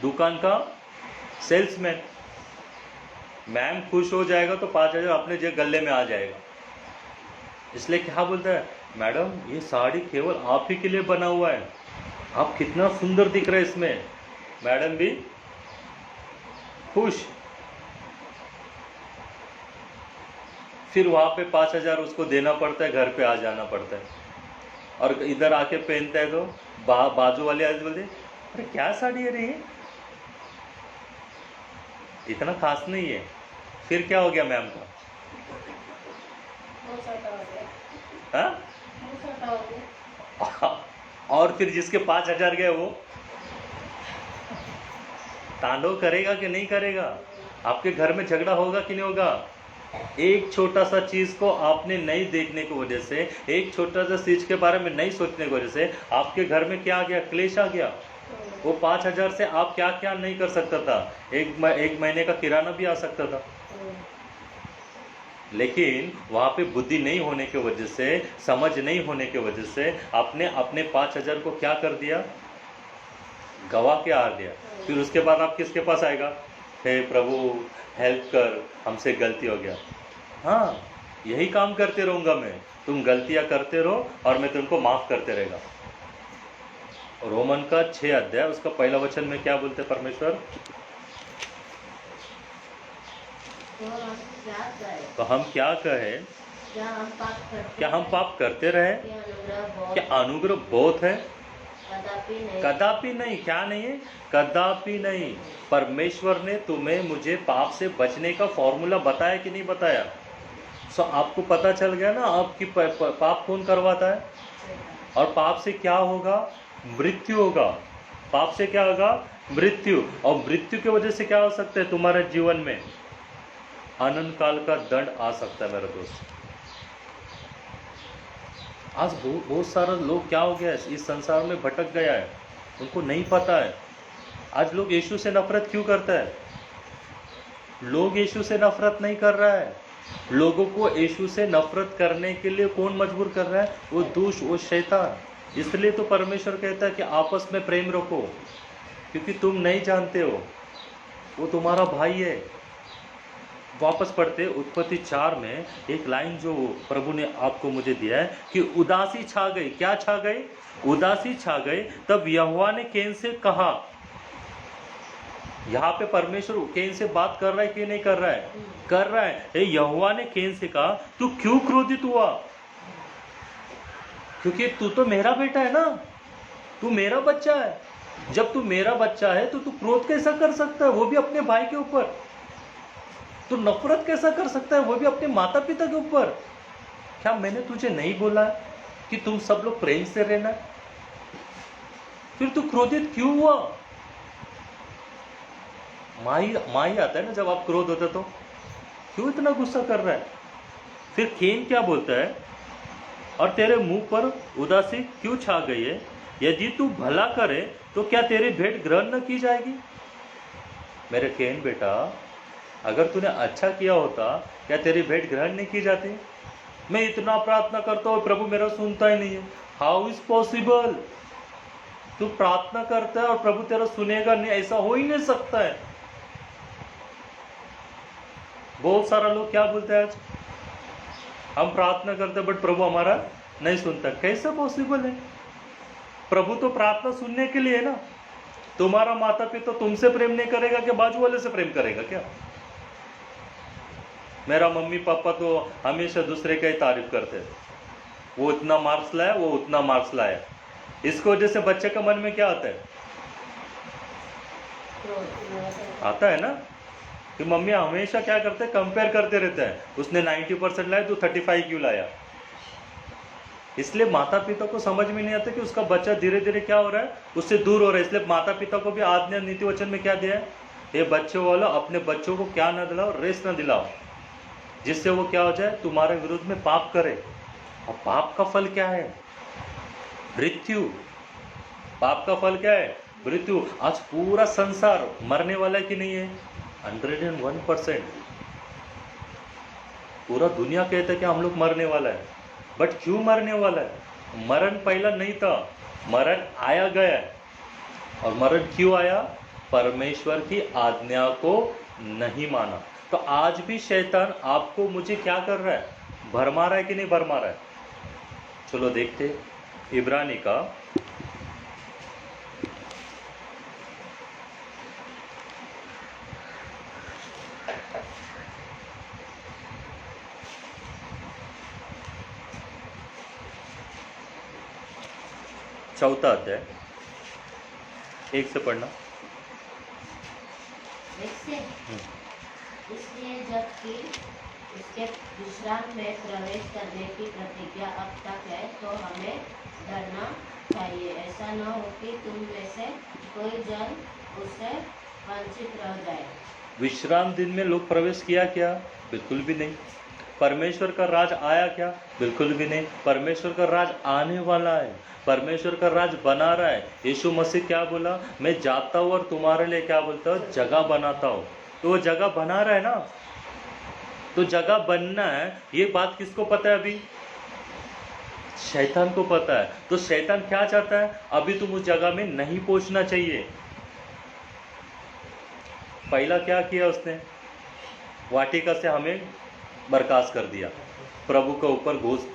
दुकान का सेल्समैन। मैम खुश हो जाएगा तो 5,000 अपने जेब गले में आ जाएगा। इसलिए क्या बोलता है? मैडम ये साड़ी केवल आप ही के लिए बना हुआ है, आप कितना सुंदर दिख रहे हैं इसमें। मैडम भी खुश। फिर वहाँ पे 5,000 उसको देना पड़ता है, घर पे आ जाना पड़ता है। और इधर आके पहनता है तो बाजू वाले आज बोलते अरे क्या साड़ी है रे, इतना खास नहीं है। फिर क्या हो गया मैम का? हाँ? और फिर जिसके 5,000 गए वो तांडव करेगा कि नहीं करेगा? आपके घर में झगड़ा होगा कि नहीं होगा? एक छोटा सा चीज को आपने नहीं देखने की वजह से, एक छोटा सा चीज के बारे में नहीं सोचने की वजह से आपके घर में क्या आ गया? क्लेश आ गया। वो 5,000 से आप क्या क्या नहीं कर सकता था? एक महीने का किराना भी आ सकता था। लेकिन वहां पे बुद्धि नहीं होने की वजह से, समझ नहीं होने की वजह से आपने अपने 5,000 को क्या कर दिया? गवा के आ दिया। फिर उसके बाद आप किसके पास आएगा? हे प्रभु हेल्प कर, हमसे गलती हो गया। हाँ, यही काम करते रहूंगा मैं, तुम गलतियां करते रहो और मैं तुमको माफ करते रहेगा। रोमन का 6 अध्याय उसका पहला वचन में क्या बोलते परमेश्वर? तो हम क्या कहें? क्या हम पाप करते रहे? क्या अनुग्रह बहुत है? कदापि नहीं। क्या नहीं है? कदापि नहीं। परमेश्वर ने तुम्हें मुझे पाप से बचने का फॉर्मूला बताया कि नहीं बताया? सो आपको पता चल गया ना आपकी पाप कौन करवाता है? और पाप से क्या होगा? मृत्यु होगा। पाप से क्या होगा? मृत्यु। और मृत्यु की वजह से क्या हो सकता है तुम्हारे जीवन में? अनंत काल का दंड आ सकता है मेरे दोस्त। आज बहुत सारा लोग क्या हो गया है, इस संसार में भटक गया है, उनको नहीं पता है। आज लोग यीशु से नफरत क्यों करता है? लोग यीशु से नफरत नहीं कर रहा है। लोगों को यीशु से नफरत करने के लिए कौन मजबूर कर रहा है? वो दुष्ट, वो शैतान। इसलिए तो परमेश्वर कहता है कि आपस में प्रेम रखो, क्योंकि तुम नहीं जानते हो वो तुम्हारा भाई है। वापस पढ़ते उत्पत्ति 4 में एक लाइन जो प्रभु ने आपको मुझे दिया है कि उदासी छा गई। क्या छा गई? उदासी छा गई। तब यहोवा ने कैन से कहा। यहाँ पे परमेश्वर कैन से बात कर रहा है कि नहीं कर रहा है? कर रहा है। यहोवा ने कैन से कहा तू क्यों क्रोधित हुआ? क्योंकि तू तो मेरा बेटा है ना, तू मेरा बच्चा है। जब तू मेरा बच्चा है तो तू क्रोध कैसा कर सकता है, वो भी अपने भाई के ऊपर? तू नफरत कैसा कर सकता है, वो भी अपने माता पिता के ऊपर? क्या मैंने तुझे नहीं बोला कि तुम सब लोग प्रेम से रहना? फिर तू क्रोधित क्यों हुआ? माई आता है ना जब आप क्रोध होते तो, क्यों इतना गुस्सा कर रहा है? फिर कैन क्या बोलता है? और तेरे मुंह पर उदासी क्यों छा गई है? यदि तू भला करे तो क्या तेरी भेंट ग्रहण न की जाएगी? मेरे केन बेटा, अगर तूने अच्छा किया होता क्या तेरी भेंट ग्रहण नहीं की जाती? मैं इतना प्रार्थना करता हूँ, प्रभु मेरा सुनता ही नहीं है। How is possible? तू प्रार्थना करता है और प्रभु तेरा सुनेगा नहीं, ऐसा हो ही नहीं सकता है। बहुत सारा लोग क्या बोलते हैं आज, हम प्रार्थना करते हैं बट प्रभु हमारा नहीं सुनता। कैसे पॉसिबल है? प्रभु तो प्रार्थना सुनने के लिए है ना। तुम्हारा माता पिता तुमसे प्रेम नहीं करेगा कि बाजू वाले से प्रेम करेगा क्या? मेरा मम्मी पापा तो हमेशा दूसरे का ही तारीफ करते हैं, वो इतना मार्क्स लाया, वो उतना मार्क्स लाया। इसको वजह से बच्चे के मन में क्या आता है? आता है ना कि मम्मी हमेशा क्या करते हैं, कंपेयर करते रहते हैं। उसने 90% लाया तो 35 क्यों लाया? इसलिए माता पिता को समझ में नहीं आता कि उसका बच्चा धीरे धीरे क्या हो रहा है, उससे दूर हो रहा है। इसलिए माता पिता को भी आज्ञा नीति वचन में क्या दिया है, ये बच्चों वाला अपने बच्चों को क्या ना दिलाओ, रेस ना दिलाओ, जिससे वो क्या हो जाए, तुम्हारे विरुद्ध में पाप करे। और पाप का फल क्या है? मृत्यु। पाप का फल क्या है? मृत्यु। आज पूरा संसार मरने वाला है कि नहीं है? 101%। पूरा दुनिया कहता है कि हम लोग मरने वाला है, बट क्यों मरने वाला है? मरण पहला नहीं था, मरण आया गया है। और मरण क्यों आया? परमेश्वर की आज्ञा को नहीं माना। तो आज भी शैतान आपको मुझे क्या कर रहा है, भरमा रहा है कि नहीं भरमा रहा है? चलो देखते इब्रानी का 4 अध्याय 1 से पढ़ना।
इसलिए जबकि उसके विश्राम में प्रवेश करने की प्रतिज्ञा अब तक है, तो हमें डरना चाहिए। ऐसा न हो कि तुम में से कोई जन उससे वंचित रह जाए।
विश्राम दिन में लोग प्रवेश किया क्या? बिल्कुल भी नहीं। परमेश्वर का राज आया क्या? बिल्कुल भी नहीं। परमेश्वर का राज आने वाला है, परमेश्वर का राज बना रहा है। यीशु मसीह क्या बोला, मैं जाता हूँ और तुम्हारे लिए क्या बोलता हूँ, जगह बनाता हूँ। तो वो जगह बना रहा है ना, तो जगह बनना है, ये बात किसको पता है? अभी शैतान को पता है। तो शैतान क्या चाहता है, अभी तुम उस जगह में नहीं पहुंचना चाहिए। पहला क्या किया उसने, वाटिका से हमें बर्खास्त कर दिया, प्रभु के ऊपर घुस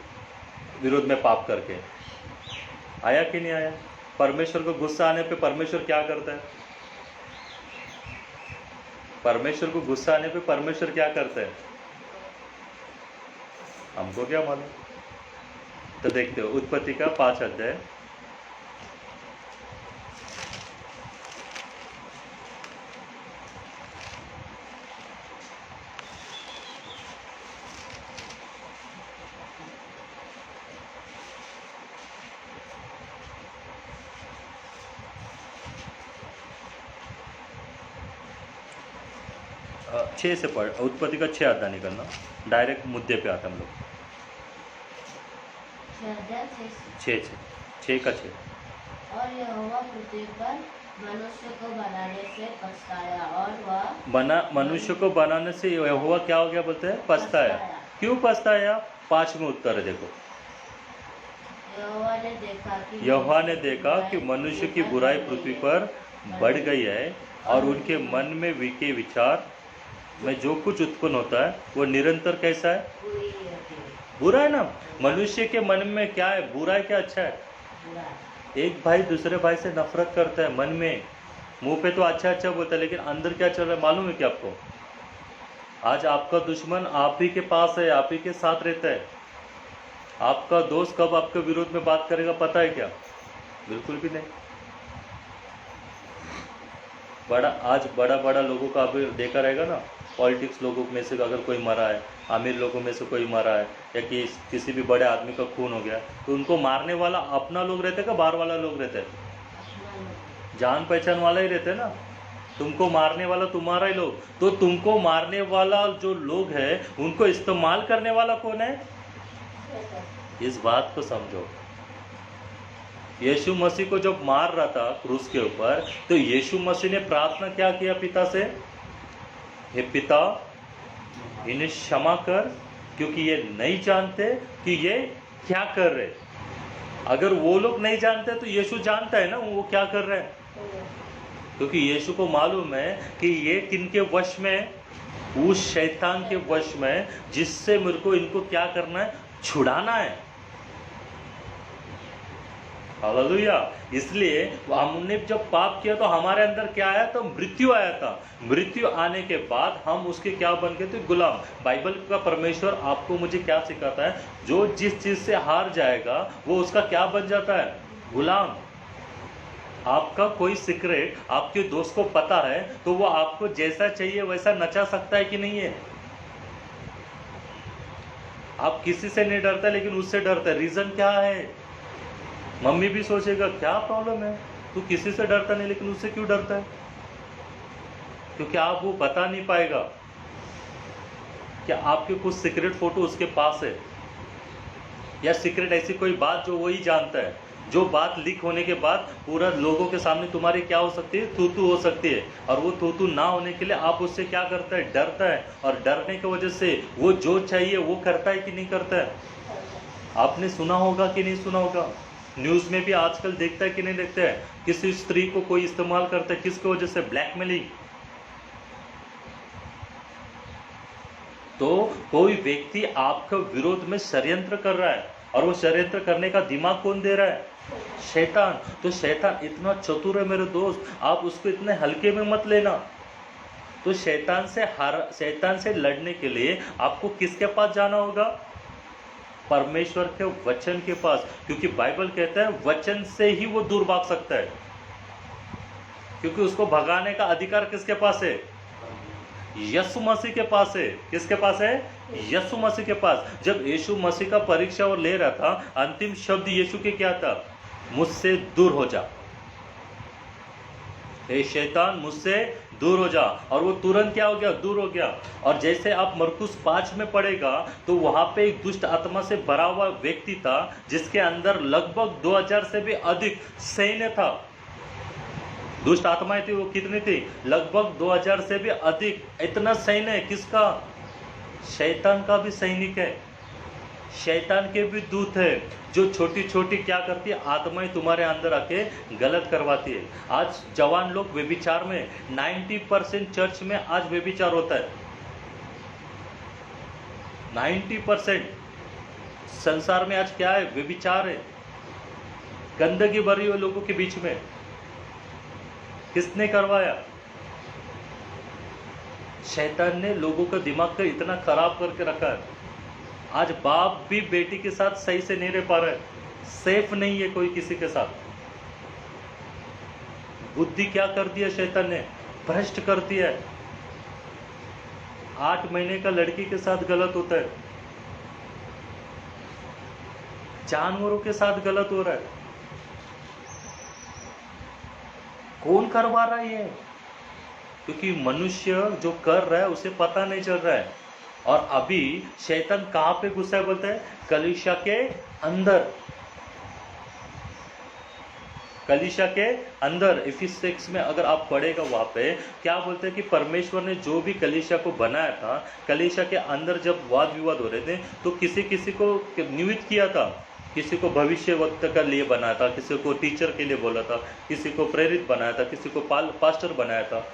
विरोध में पाप करके। आया कि नहीं आया? परमेश्वर को गुस्सा आने पे परमेश्वर क्या करता है? परमेश्वर को गुस्सा आने पे परमेश्वर क्या करता है, हमको क्या मालूम? तो देखते हो उत्पत्ति का 5 अध्याय 6 से पढ़। उत्पत्ति का 6 अध्याय निकलना, डायरेक्ट मुद्दे पे आते हम लोग। 6 का 6।
और यहोवा पृथ्वी पर मनुष्य को बनाने से पछताया, और वह
मनुष्य को बनाने से यहोवा क्या हो गया बोलते हैं, पछताया। क्यों पछताया? 5वें उत्तर है, देखो। यहोवा ने देखा कि मनुष्य की बुराई पृथ्वी पर बढ़ गई है, और उनके मन में के विचार में जो कुछ उत्पन्न होता है वो निरंतर कैसा है, बुरा है ना। मनुष्य के मन में क्या है, बुरा है क्या अच्छा है? एक भाई दूसरे भाई से नफरत करता है मन में, मुंह पे तो अच्छा अच्छा बोलता है, लेकिन अंदर क्या चल रहा है मालूम है क्या आपको? आज आपका दुश्मन आप ही के पास है, आप ही के साथ रहता है। आपका दोस्त कब आपके विरोध में बात करेगा पता है क्या? बिल्कुल भी नहीं। आज बड़ा लोगों का आप देखा रहेगा ना, पॉलिटिक्स लोगों में से अगर कोई मरा है, अमीर लोगों में से कोई मरा है, या किसी भी बड़े आदमी का खून हो गया, तो उनको मारने वाला अपना लोग रहते हैं का बाहर वाला लोग रहते हैं? जान पहचान वाला ही रहते हैं ना। तुमको मारने वाला तुम्हारा ही लोग। तो तुमको मारने वाला जो लोग है उनको इस्तेमाल करने वाला कौन है? इस बात को समझो। यीशु मसीह को जब मार रहा था क्रूस के ऊपर, तो यीशु मसीह ने प्रार्थना क्या किया पिता से? हे पिता, इन्हें क्षमा कर, क्योंकि ये नहीं जानते कि ये क्या कर रहे। अगर वो लोग नहीं जानते तो यीशु जानता है ना वो क्या कर रहे हैं, क्योंकि यीशु को मालूम है कि ये किनके वश में है, उस शैतान के वश में, जिससे मेरे को इनको क्या करना है, छुड़ाना है। हालेलुया। इसलिए हमने जब पाप किया तो हमारे अंदर क्या आया? तो मृत्यु आया था। मृत्यु आने के बाद हम उसके क्या बन गए थे? गुलाम। बाइबल का परमेश्वर आपको मुझे क्या सिखाता है? जो जिस चीज से हार जाएगा वो उसका क्या बन जाता है? गुलाम। आपका कोई सीक्रेट आपके दोस्त को पता है तो वो आपको जैसा चाहिए वैसा नचा सकता है कि नहीं है? आप किसी से नहीं डरता लेकिन उससे डरता है। रीजन क्या है? मम्मी भी सोचेगा क्या प्रॉब्लम है, तू किसी से डरता नहीं लेकिन उससे क्यों डरता है? क्योंकि आप वो बता नहीं पाएगा कि आपके कुछ सीक्रेट फोटो उसके पास है, या सीक्रेट ऐसी कोई बात जो वही जानता है, जो बात लीक होने के बाद पूरा लोगों के सामने तुम्हारी क्या हो सकती है? थू हो सकती है। और वो थू ना होने के लिए आप उससे क्या करता है? डरता है। और डरने की वजह से वो जो चाहिए वो करता है कि नहीं करता है? आपने सुना होगा कि नहीं सुना होगा? न्यूज़ में भी आजकल देखता है कि नहीं देखता है? किसी स्त्री को कोई इस्तेमाल करता है, किसकी वजह से? ब्लैकमेलिंग। तो कोई व्यक्ति आपके विरोध में षड्यंत्र कर रहा है, और वो षड्यंत्र करने का दिमाग कौन दे रहा है? शैतान। तो शैतान इतना चतुर है मेरे दोस्त, आप उसको इतने हल्के में मत लेना। तो शैतान से लड़ने के लिए आपको किसके पास जाना होगा? परमेश्वर के वचन के पास। क्योंकि बाइबल कहता है वचन से ही वो दूर भाग सकता है, क्योंकि उसको भगाने का अधिकार किसके पास है? यीशु मसीह के पास है। किसके पास है? यीशु मसीह के पास। जब यीशु मसीह का परीक्षा और ले रहा था, अंतिम शब्द यीशु के क्या था? मुझसे दूर हो जा, हे शैतान मुझसे दूर हो जा। और वो तुरंत क्या हो गया? दूर हो गया। और जैसे आप मरकुस 5 में पढ़ेगा तो वहां पे एक दुष्ट आत्मा से भरा हुआ व्यक्ति था, जिसके अंदर लगभग 2000 से भी अधिक सैन्य था। दुष्ट आत्माएं थी, वो कितनी थी? लगभग 2000 से भी अधिक। इतना सैन्य है किसका? शैतान का भी सैनिक है, शैतान के भी दूत है, जो छोटी छोटी क्या करती है? आत्माएं तुम्हारे अंदर आके गलत करवाती है। आज जवान लोग व्यभिचार में, 90% चर्च में आज व्यभिचार होता है। 90% संसार में आज क्या है? व्यभिचार है। गंदगी भरी हुई लोगों के बीच में। किसने करवाया? शैतान ने लोगों का दिमाग का इतना खराब करके रखा है। आज बाप भी बेटी के साथ सही से नहीं रह पा रहा है, सेफ नहीं है कोई किसी के साथ। बुद्धि क्या कर दिया शैतान ने? भ्रष्ट कर दिया है। 8 महीने का लड़की के साथ गलत होता है, जानवरों के साथ गलत हो रहा है। कौन करवा रहा है ये? क्योंकि मनुष्य जो कर रहा है उसे पता नहीं चल रहा है। और अभी शैतान कहां पे घुसा है? बोलते हैं कलीसिया के अंदर। कलीसिया के अंदर इफिस 6 में अगर आप पढ़ेगा वहां पे क्या बोलते हैं कि परमेश्वर ने जो भी कलीसिया को बनाया था, कलीसिया के अंदर जब वाद विवाद हो रहे थे तो किसी किसी को नियुक्त किया था। किसी को भविष्य वक्त के लिए बनाया था, किसी को टीचर के लिए बोला था, किसी को प्रेरित बनाया था, किसी को पास्टर बनाया था।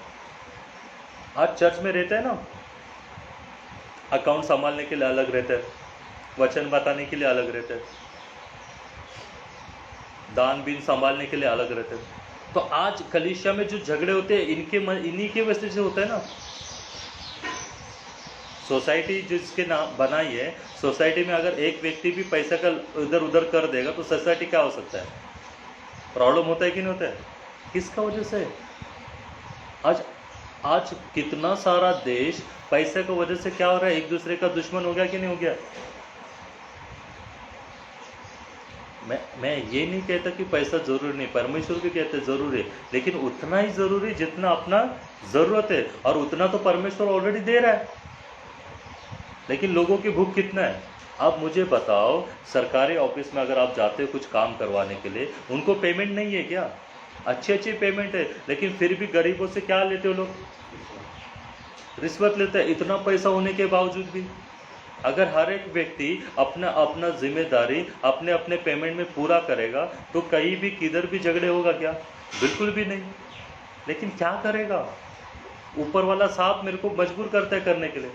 आज चर्च में रहते हैं ना, अकाउंट संभालने के लिए अलग रहते हैं, वचन बताने के लिए अलग रहते हैं, दान बीन संभालने के लिए अलग रहते हैं। तो आज कलीसिया में जो झगड़े होते हैं इन्हीं के वजह से होता है ना। सोसाइटी जिसके नाम बनाई है, सोसाइटी में अगर एक व्यक्ति भी पैसा का इधर उधर कर देगा तो सोसाइटी क्या हो सकता है? प्रॉब्लम होता है कि नहीं होता है? किसका वजह से? आज कितना सारा देश पैसे की वजह से क्या हो रहा है? एक दूसरे का दुश्मन हो गया कि नहीं हो गया? मैं ये नहीं कहता कि पैसा जरूरी नहीं, परमेश्वर भी कहते जरूरी है, लेकिन उतना ही जरूरी जितना अपना जरूरत है। और उतना तो परमेश्वर ऑलरेडी दे रहा है, लेकिन लोगों की भूख कितना है? अब मुझे बताओ, सरकारी ऑफिस में अगर आप जाते हो कुछ काम करवाने के लिए, उनको पेमेंट नहीं है क्या? अच्छी अच्छी पेमेंट है, लेकिन फिर भी गरीबों से क्या लेते हो लोग? रिश्वत लेते हैं। इतना पैसा होने के बावजूद भी अगर हर एक व्यक्ति अपना अपना जिम्मेदारी अपने अपने पेमेंट में पूरा करेगा तो कहीं भी किधर भी झगड़े होगा क्या? बिल्कुल भी नहीं। लेकिन क्या करेगा? ऊपर वाला सांप मेरे को मजबूर करता है करने के लिए।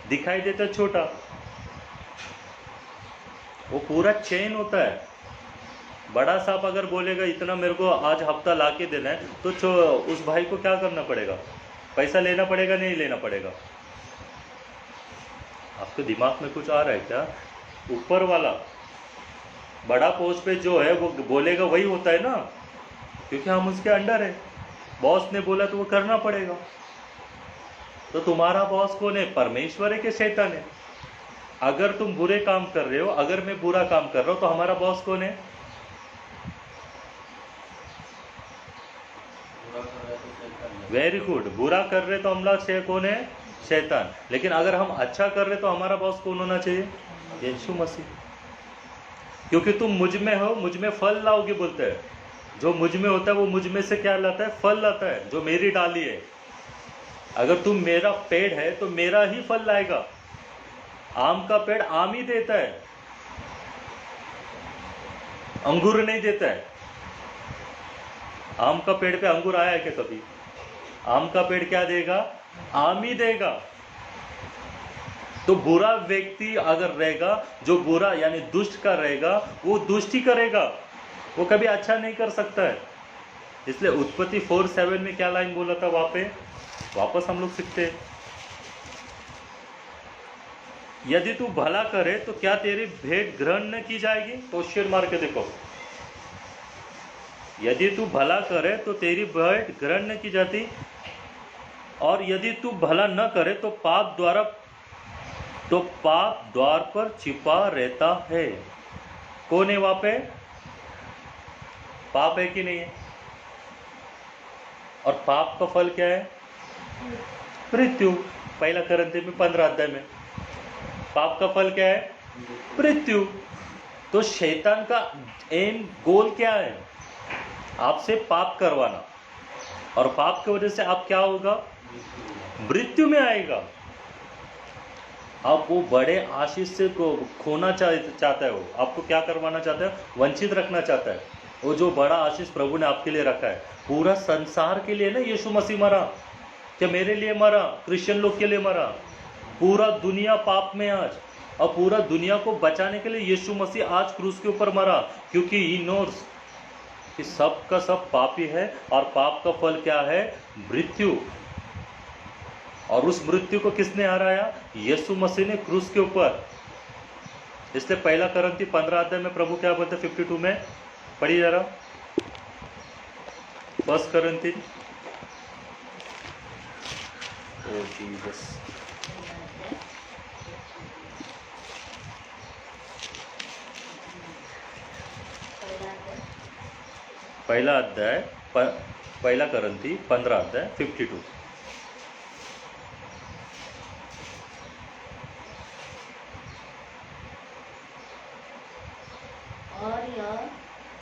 दिखाई देता है छोटा, वो पूरा चेन होता है। बड़ा सांप अगर बोलेगा इतना मेरे को आज हफ्ता ला के देना है, तो उस भाई को क्या करना पड़ेगा? पैसा लेना पड़ेगा, नहीं लेना पड़ेगा? आपके दिमाग में कुछ आ रहा है क्या? ऊपर वाला बड़ा पोस्ट पे जो है वो बोलेगा वही होता है ना, क्योंकि हम उसके अंडर है। बॉस ने बोला तो वो करना पड़ेगा। तो तुम्हारा बॉस कौन है? परमेश्वर है कि शैतान है? अगर तुम बुरे काम कर रहे हो, अगर मैं बुरा काम कर रहा हूं, तो हमारा बॉस कौन है? Very good. बुरा कर रहे तो हमला से कौन है? शैतान। लेकिन अगर हम अच्छा कर रहे तो हमारा बॉस कौन होना चाहिए? यीशु मसीह। क्योंकि तुम मुझ में हो, मुझ में फल लाओगे बोलते हैं। जो मुझ में होता है वो मुझ में से क्या लाता है? फल लाता है, जो मेरी डाली है। अगर तुम मेरा पेड़ है तो मेरा ही फल लाएगा। आम का पेड़ आम ही देता है, अंगूर नहीं देता है। आम का पेड़ पे अंगूर आया है क्या कभी? आम का पेड़ क्या देगा? आम ही देगा। तो बुरा व्यक्ति अगर रहेगा, जो बुरा यानी दुष्ट का रहेगा, वो दुष्ट ही करेगा, वो कभी अच्छा नहीं कर सकता है। इसलिए उत्पत्ति 4:7 में क्या लाइन बोला था? वहां पे वापस हम लोग सीखते हैं, यदि तू भला करे तो क्या तेरी भेंट ग्रहण न की जाएगी? क्वेश्चन मार के देखो। यदि तू भला करे तो तेरी भेंट ग्रहण न की जाती, और यदि तू भला न करे तो पाप द्वार पर छिपा रहता है। कौन है वहां पे? पाप है कि नहीं है? और पाप का फल क्या है? मृत्यु। पहला करंथी में 15 अध्याय में पाप का फल क्या है? मृत्यु। तो शैतान का एम गोल क्या है? आपसे पाप करवाना, और पाप की वजह से आप क्या होगा? मृत्यु में आएगा। आप वो बड़े आशीष से को खोना चाहता है, वो आपको क्या करवाना चाहता है? वंचित रखना चाहता है। वो जो बड़ा आशीष प्रभु ने आपके लिए रखा है, पूरा संसार के लिए ना यीशु मसीह मरा, क्या मेरे लिए मरा? क्रिश्चियन लोग के लिए मरा। पूरा दुनिया पाप में आज, और पूरा दुनिया को बचाने के लिए यीशु मसीह आज क्रूस के ऊपर मरा, क्योंकि ही नोस कि सब का सब पापी है, और पाप का फल क्या है? मृत्यु। और उस मृत्यु को किसने हराया? यीशु मसीह ने क्रूस के ऊपर। इसलिए पहला करंथी 15 अध्याय में प्रभु क्या बोलते? 52 में पढ़िए जरा। फर्स्ट करंथी, ओ जीसस, पहला अध्याय, पहला करंथी 15 अध्याय 52।
और यह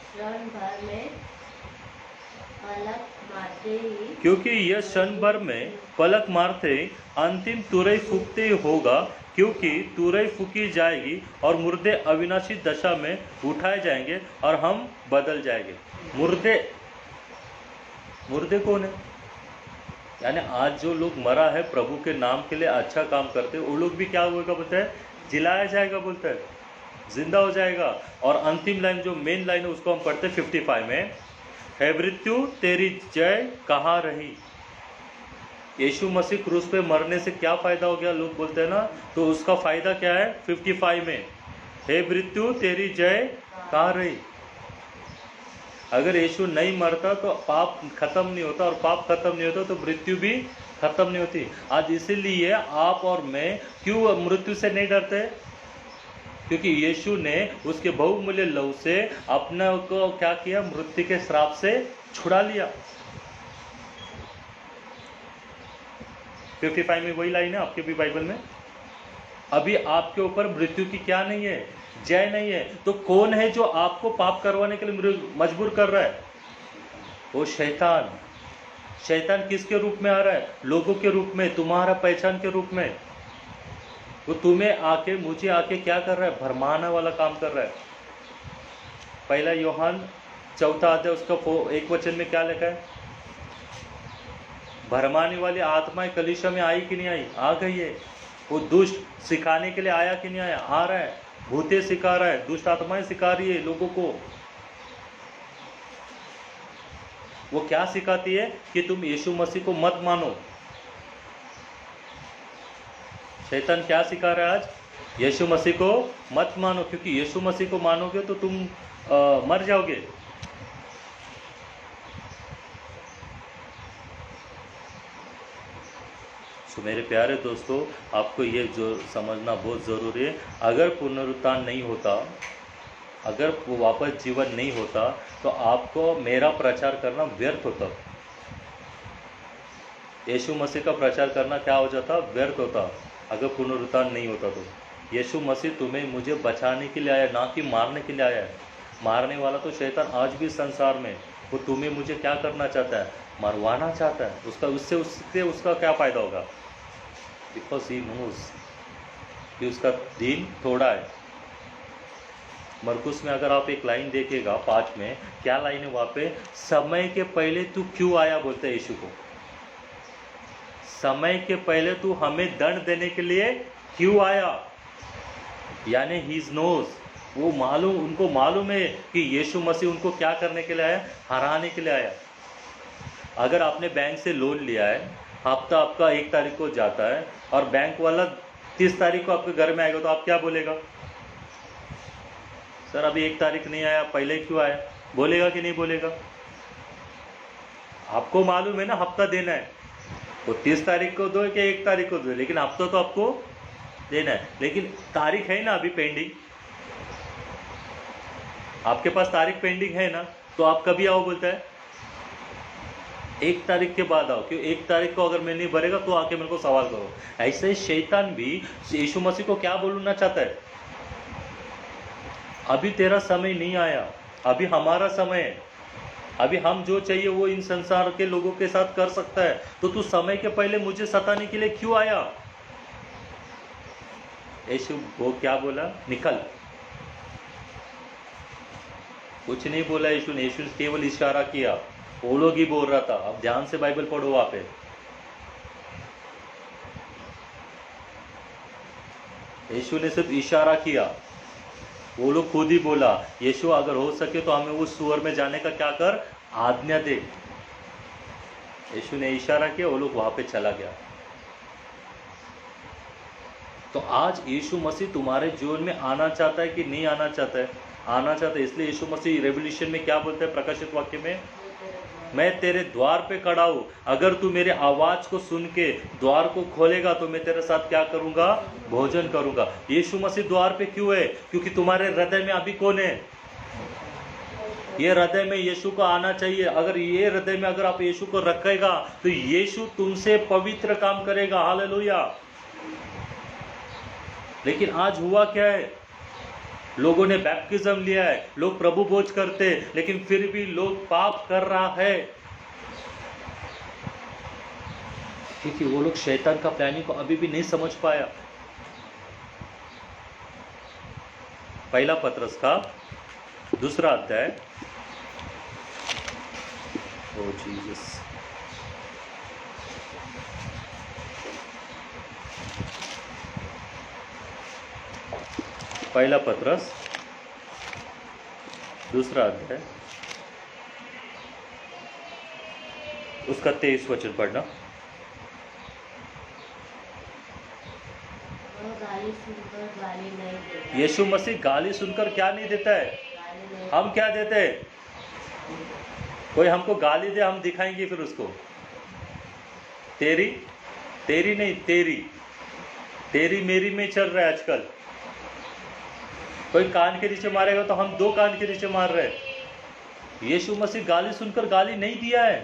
क्षण भर में पलक मारते ही,
क्योंकि यह क्षण भर में पलक मारते अंतिम तुरई फूकते ही होगा, क्योंकि तुरई फूकी जाएगी और मुर्दे अविनाशी दशा में उठाए जाएंगे और हम बदल जाएंगे। मुर्दे कौन है? यानी आज जो लोग मरा है प्रभु के नाम के लिए अच्छा काम करते, वो लोग भी क्या होगा बोलते हैं? जिलाया जाएगा बोलते हैं, जिंदा हो जाएगा। और अंतिम लाइन जो मेन लाइन है उसको हम पढ़ते हैं 55 में, हे मृत्यु तेरी जय कहाँ रही? यीशु मसीह क्रूस पे मरने से क्या फायदा हो गया? लोग बोलते हैं ना, तो उसका फायदा क्या है? 55 में, हे मृत्यु तेरी जय कहाँ रही? अगर यीशु नहीं मरता तो पाप खत्म नहीं होता, और पाप खत्म नहीं होता तो मृत्यु भी खत्म नहीं होती। आज इसीलिए आप और मैं क्यों मृत्यु से नहीं डरते? क्योंकि यीशु ने उसके बहुमूल्य लहू से अपने को क्या किया? मृत्यु के श्राप से छुड़ा लिया। 55 में वही लाइन है आपके भी बाइबल में, अभी आपके ऊपर मृत्यु की क्या नहीं है, जय नहीं है। तो कौन है जो आपको पाप करवाने के लिए मजबूर कर रहा है? वो शैतान। शैतान किसके रूप में आ रहा है? लोगों के रूप में, तुम्हारा पहचान के रूप में। वो तुम्हें आके, मुझे आके क्या कर रहा है? भरमाने वाला काम कर रहा है। पहला यूहन्ना 4 अध्याय उसका 1 वचन में क्या लिखा है? भरमाने वाली आत्माएं कलीसिया में आई कि नहीं आई? आ गई है। वो दुष्ट सिखाने के लिए आया कि नहीं आया? आ रहा है। भूते सिखा रहा है, दुष्ट आत्माएं सिखा रही है लोगों को। वो क्या सिखाती है? कि तुम यीशु मसीह को मत मानो। शैतान क्या सिखा रहा है आज? यीशु मसीह को मत मानो, क्योंकि यीशु मसीह को मानोगे तो तुम मर जाओगे। तो मेरे प्यारे दोस्तों, आपको ये जो समझना बहुत ज़रूरी है, अगर पुनरुत्थान नहीं होता, अगर वो वापस जीवन नहीं होता, तो आपको मेरा प्रचार करना व्यर्थ होता। यीशु मसीह का प्रचार करना क्या हो जाता? व्यर्थ होता, अगर पुनरुत्थान नहीं होता तो। यीशु मसीह तुम्हें मुझे बचाने के लिए आया, ना कि मारने के लिए आया है। मारने वाला तो शैतान आज भी संसार में, वो तुम्हें मुझे क्या करना चाहता है? मरवाना चाहता है। उससे उसका क्या फ़ायदा होगा? बिकॉज ही नोज कि उसका दिन थोड़ा है। मरकुस में अगर आप एक लाइन देखिएगा 5 में, क्या लाइन है वहाँ पे? समय के पहले तू क्यों आया, बोलते हैं यीशु को। समय के पहले तू हमें दंड देने के लिए क्यों आया? यानी ही नोज, वो मालूम, उनको मालूम है कि यीशु मसीह उनको क्या करने के लिए आया? हराने के लिए आया। अगर आपने बैंक से लोन लिया है, हफ्ता आपका 1 तारीख को जाता है और बैंक वाला 30 तारीख को आपके घर में आएगा, तो आप क्या बोलेगा? सर अभी 1 तारीख नहीं आया, पहले क्यों आया? बोलेगा कि नहीं बोलेगा? आपको मालूम है ना हफ्ता देना है, वो 30 तारीख को दो कि 1 तारीख को दो, लेकिन हफ्ता तो आपको देना है। लेकिन तारीख है ना अभी पेंडिंग, आपके पास तारीख पेंडिंग है ना, तो आप कभी आओ बोलता है? 1 तारीख के बाद आओ, क्यों? 1 तारीख को अगर मैं नहीं भरेगा तो आके मेरे को सवाल करो। ऐसे ही शैतान भी यीशु मसीह को क्या बोलना चाहता है? अभी तेरा समय नहीं आया, अभी हमारा समय है, अभी हम जो चाहिए वो इन संसार के लोगों के साथ कर सकता है, तो तू समय के पहले मुझे सताने के लिए क्यों आया? यीशु वो क्या बोला? निकल। कुछ नहीं बोला यीशु ने, यीशु ने केवल इशारा किया। वो लोग ही बोल रहा था। अब ध्यान से बाइबल पढ़ो वहां पे। यीशु ने सिर्फ इशारा किया, वो लोग खुद ही बोला, यीशु अगर हो सके तो हमें उस सुअर में जाने का क्या कर, आज्ञा दे। यीशु ने इशारा किया, वो लोग वहां पे चला गया। तो आज यीशु मसीह तुम्हारे जीवन में आना चाहता है कि नहीं आना चाहता है? आना चाहता है। इसलिए यीशु मसीह रेवल्यूशन में क्या बोलते हैं? प्रकाशित वाक्य में, मैं तेरे द्वार पे खड़ा हूं, अगर तू मेरे आवाज को सुन के द्वार को खोलेगा तो मैं तेरे साथ क्या करूंगा? भोजन करूंगा। यीशु मसीह द्वार पे क्यों है? क्योंकि तुम्हारे हृदय में अभी कौन है? ये हृदय में यीशु को आना चाहिए। अगर ये हृदय में अगर आप यीशु को रखेगा तो यीशु तुमसे पवित्र काम करेगा। हालेलुया। लेकिन आज हुआ क्या है? लोगों ने बैप्टिज्म लिया है, लोग प्रभु भोज करते, लेकिन फिर भी लोग पाप कर रहा है, क्योंकि वो लोग शैतान का प्लानिंग को अभी भी नहीं समझ पाया। पहला पत्रस का 2 अध्याय, ओ जीसस, पहला पत्रस 2 अध्याय उसका 23 वचन पढ़ना।
गाली सुनकर गाली नहीं देता।
यीशु मसीह गाली सुनकर क्या नहीं देता है?
गाली नहीं
हम क्या देते हैं? कोई हमको गाली दे, हम दिखाएंगे फिर उसको, तेरी तेरी नहीं, तेरी तेरी मेरी में चल रहा है आजकल। कोई कान के नीचे मारेगा तो हम 2 कान के नीचे मार रहे हैं। यीशु मसीह गाली सुनकर गाली नहीं दिया है।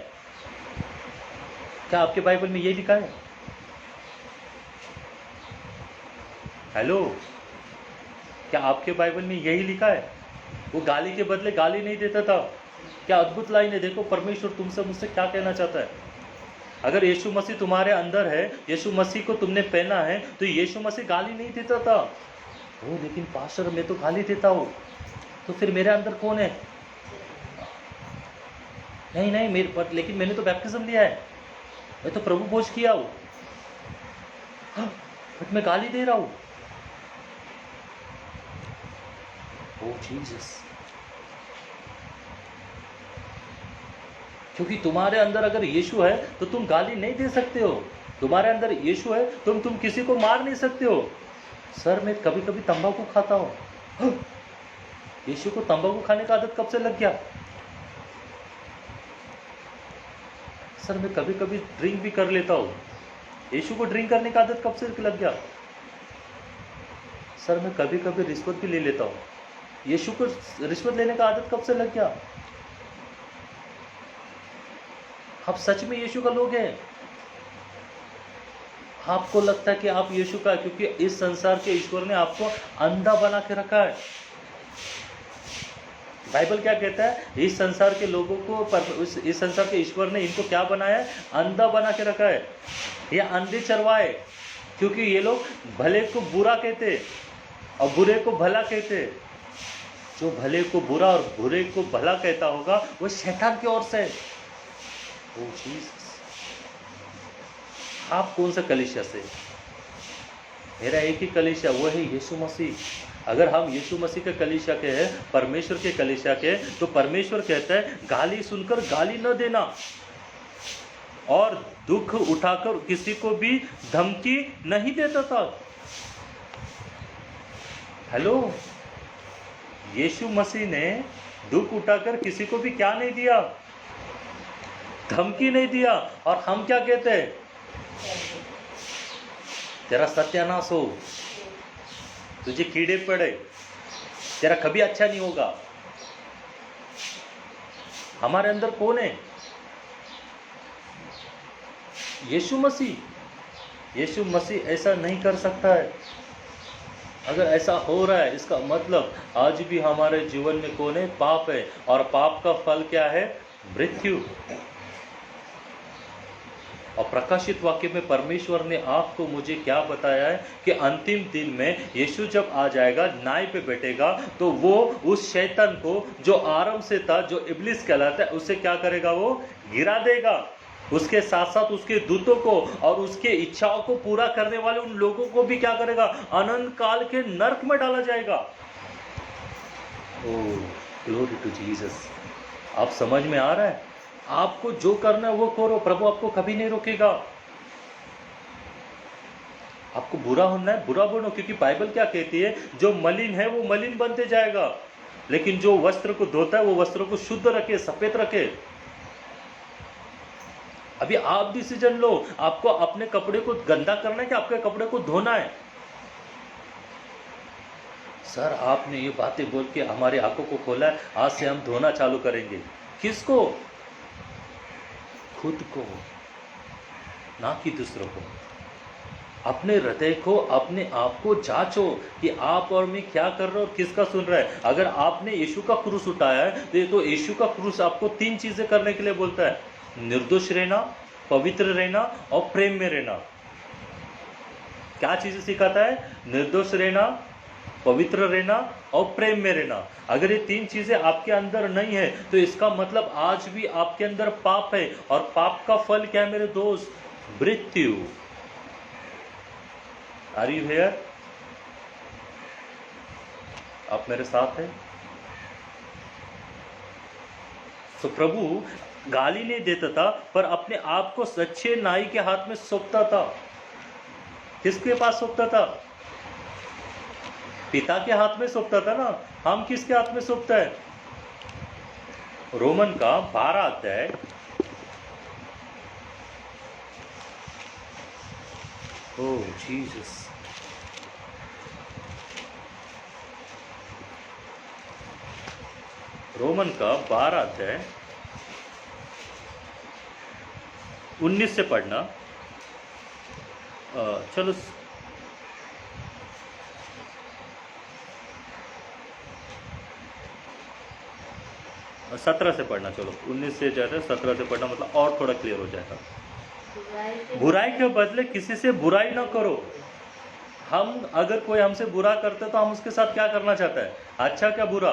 क्या आपके बाइबल में ये लिखा है? हेलो, क्या आपके बाइबल में यही लिखा है? वो गाली के बदले गाली नहीं देता था। क्या अद्भुत लाइन है! देखो परमेश्वर तुमसे मुझसे क्या कहना चाहता है। अगर यीशु मसीह तुम्हारे अंदर है, यीशु मसीह को तुमने पहना है, तो यीशु मसीह गाली नहीं देता था। ओ लेकिन पास्टर मैं तो गाली देता हूँ, तो फिर मेरे अंदर कौन है? नहीं नहीं मेरे पर, लेकिन मैंने तो बैप्टिज्म लिया है, मैं तो प्रभु भोज किया हूँ, बट मैं गाली दे रहा हूँ। ओ जीसस, क्योंकि तुम्हारे अंदर अगर यीशु है तो तुम गाली नहीं दे सकते हो। तुम्हारे अंदर यीशु है, तुम किसी को मार नहीं सकते हो। सर मैं कभी कभी तंबाकू खाता हूँ। यीशु को तंबाकू खाने का आदत कब से लग गया? सर मैं कभी कभी ड्रिंक भी कर लेता हूँ। यीशु को ड्रिंक करने का आदत कब से लग गया? सर मैं कभी कभी रिश्वत भी ले लेता हूँ। यीशु को रिश्वत लेने का आदत कब से लग गया? आप सच में यीशु का लोग हैं? आपको लगता है कि आप यीशु का, क्योंकि इस संसार के ईश्वर ने आपको अंधा बना के रखा है। बाइबल क्या कहता है? इस संसार के लोगों को इस संसार के ईश्वर ने इनको क्या बनाया है? अंधा बना के रखा है। ये अंधे चरवाए, क्योंकि ये लोग भले को बुरा कहते और बुरे को भला कहते। जो भले को बुरा और बुरे को भला कहता होगा वो शैतान की ओर से। ओ जीसस, आप कौन सा कलीसिया से? मेरा एक ही कलीसिया, वो है यीशु मसीह। अगर हम यीशु मसीह के कलीसिया के हैं, परमेश्वर के कलीसिया के, तो परमेश्वर कहता है गाली सुनकर गाली न देना और दुख उठाकर किसी को भी धमकी नहीं देता था। हेलो, यीशु मसीह ने दुख उठाकर किसी को भी क्या नहीं दिया? धमकी नहीं दिया। और हम क्या कहते हैं? तेरा सत्यानाश हो, तुझे कीड़े पड़े, तेरा कभी अच्छा नहीं होगा। हमारे अंदर कौन है? यीशु मसीह। यीशु मसीह ऐसा नहीं कर सकता है। अगर ऐसा हो रहा है, इसका मतलब आज भी हमारे जीवन में कौन है? पाप है। और पाप का फल क्या है? मृत्यु। और प्रकाशित वाक्य में परमेश्वर ने आपको मुझे क्या बताया है कि अंतिम दिन में यीशु जब आ जाएगा, न्याय पे बैठेगा, तो वो उस शैतान को जो आरंभ से था, जो इब्लिस कहलाता है, उसे क्या करेगा? वो गिरा देगा। उसके साथ साथ उसके दूतों को और उसके इच्छाओं को पूरा करने वाले उन लोगों को भी क्या करेगा? अनंत काल के नरक में डाला जाएगा। ओह ग्लोरी टू जीसस। आप समझ में आ रहा है? आपको जो करना है वो करो, प्रभु आपको कभी नहीं रोकेगा। आपको बुरा होना है, बुरा बनो, क्योंकि बाइबल क्या कहती है? जो मलिन है वो मलिन बनते जाएगा, लेकिन जो वस्त्र को धोता है वो वस्त्र को शुद्ध रखे, सफेद रखे। अभी आप डिसीजन लो, आपको अपने कपड़े को गंदा करना है कि आपके कपड़े को धोना है? सर आपने ये बातें बोल के हमारी आंखों को खोला है, आज से हम धोना चालू करेंगे। किसको? खुद को, ना कि दूसरों को। अपने हृदय को, अपने आप को जांचो कि आप और मैं क्या कर रहे हो और किसका सुन रहा है। अगर आपने यीशु का क्रूस उठाया है तो यीशु का क्रूस आपको 3 चीजें करने के लिए बोलता है: निर्दोष रहना, पवित्र रहना और प्रेम में रहना। क्या चीजें सिखाता है? निर्दोष रहना, पवित्र रहना और प्रेम में रहना। अगर ये 3 चीजें आपके अंदर नहीं है तो इसका मतलब आज भी आपके अंदर पाप है। और पाप का फल क्या है मेरे दोस्त? मृत्यु। Are you here? आप मेरे साथ हैं? तो प्रभु गाली नहीं देता था, पर अपने आप को सच्चे नाई के हाथ में सौंपता था। किसके पास सौंपता था? पिता के हाथ में सौंपता था ना। हम किसके हाथ में सौंपता है? रोमन का 12 अध्याय ओह जीसस, रोमन का 12 अध्याय 19 से पढ़ना। चलो 17 से पढ़ना, चलो 19 से ज़्यादा 17 से पढ़ना, मतलब और थोड़ा क्लियर हो जाएगा। बुराई के बदले किसी से बुराई ना करो। हम अगर कोई हमसे बुरा करते तो हम उसके साथ क्या करना चाहते हैं, अच्छा क्या बुरा?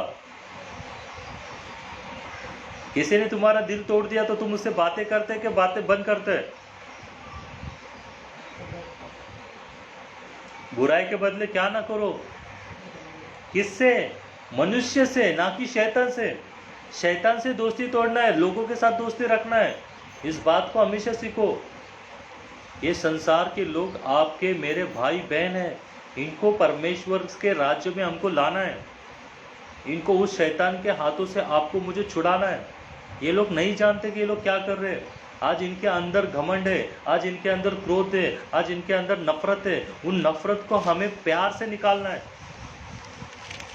किसी ने तुम्हारा दिल तोड़ दिया तो तुम उससे बातें करते कि बातें बंद करते? बुराई के बदले क्या ना करो। किससे? मनुष्य से, ना कि शैतान से। शैतान से दोस्ती तोड़ना है, लोगों के साथ दोस्ती रखना है। इस बात को हमेशा सीखो। ये संसार के लोग आपके मेरे भाई बहन हैं, इनको परमेश्वर के राज्य में हमको लाना है। इनको उस शैतान के हाथों से आपको मुझे छुड़ाना है। ये लोग नहीं जानते कि ये लोग क्या कर रहे हैं। आज इनके अंदर घमंड है, आज इनके अंदर क्रोध है, आज इनके अंदर नफरत है। उन नफरत को हमें प्यार से निकालना है,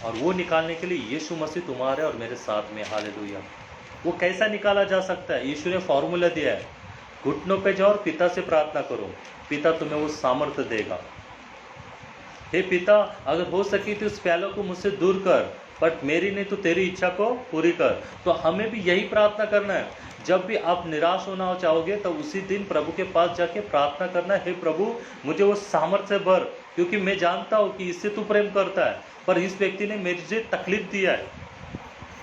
और वो निकालने के लिए यीशु मसीह तुम्हारे और मेरे साथ में। हालेलुया। वो कैसा निकाला जा सकता है? यीशु ने फॉर्मूला दिया है। घुटनों पे जाओ और पिता से प्रार्थना करो, पिता तुम्हें वो सामर्थ्य देगा। हे पिता, अगर हो सके तो इस प्याले को मुझसे दूर कर, बट मेरी नहीं तो तेरी इच्छा को पूरी कर। तो हमें भी यही प्रार्थना करना है। जब भी आप निराश होना चाहोगे तो उसी दिन प्रभु के पास जाके प्रार्थना करना है, हे प्रभु मुझे वो सामर्थ्य भर, क्योंकि मैं जानता हूँ कि इससे तू प्रेम करता है, पर इस व्यक्ति ने मुझे तकलीफ दिया है।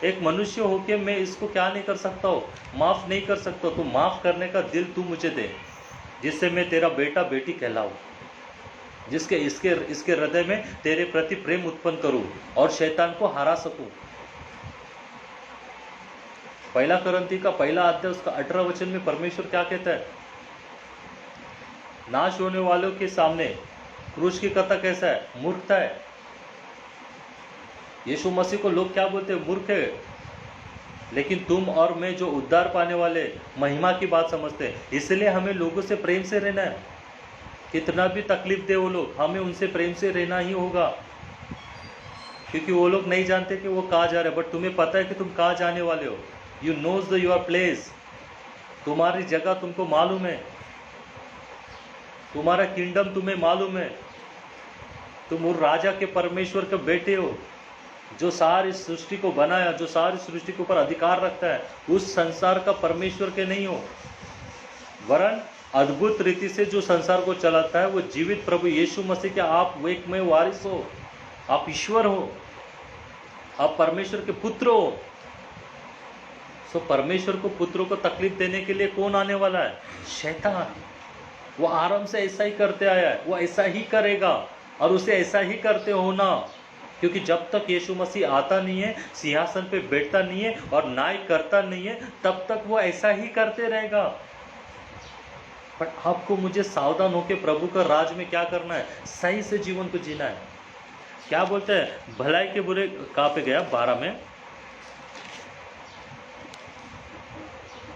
एक मनुष्य होके मैं इसको क्या नहीं कर सकता हूँ, माफ़ नहीं कर सकता। तो माफ़ करने का दिल तू मुझे दे, जिससे मैं तेरा बेटा बेटी कहलाऊँ, जिसके इसके हृदय में तेरे प्रति प्रेम उत्पन्न करूं और शैतान को हरा सकूं। पहला कुरिन्थी का पहला अध्याय उसका 18 वचन में परमेश्वर क्या कहता है? नाश होने वालों के सामने क्रूस की कथा कैसा है? मूर्खता है। यीशु मसीह को लोग क्या बोलते हैं? मूर्ख है। लेकिन तुम और मैं जो उद्धार पाने वाले महिमा की बात समझते हैं, इसलिए हमें लोगों से प्रेम से रहना है। कितना भी तकलीफ दे वो लोग, हमें उनसे प्रेम से रहना ही होगा, क्योंकि वो लोग नहीं जानते कि वो कहाँ जा रहे हैं, बट तुम्हें पता है कि तुम कहाँ जाने वाले हो। You knows the your place, तुम्हारी जगह तुमको मालूम है, तुम्हारा किंगडम तुम्हें मालूम है। तुम उस राजा के परमेश्वर के बेटे हो, जो सारी सृष्टि को बनाया, जो सारी सृष्टि के ऊपर अधिकार रखता है। उस संसार का परमेश्वर के नहीं हो, वरन अद्भुत रीति से जो संसार को चलाता है वो जीवित प्रभु यीशु मसीह के आप एकमय वारिस हो, आप ईश्वर हो, आप परमेश्वर के पुत्र हो। सो परमेश्वर को पुत्रों को तकलीफ देने के लिए कौन आने वाला है? शैतान। वो आराम से ऐसा ही करते आया है, वो ऐसा ही करेगा, और उसे ऐसा ही करते होना, क्योंकि जब तक यीशु मसीह आता नहीं है, सिंहासन पे बैठता नहीं है और न्याय करता नहीं है, तब तक वो ऐसा ही करते रहेगा। पर आपको मुझे सावधान होकर प्रभु का राज में क्या करना है? सही से जीवन को जीना है। क्या बोलते हैं? भलाई के बुरे कहाँ पे गया? 12 में,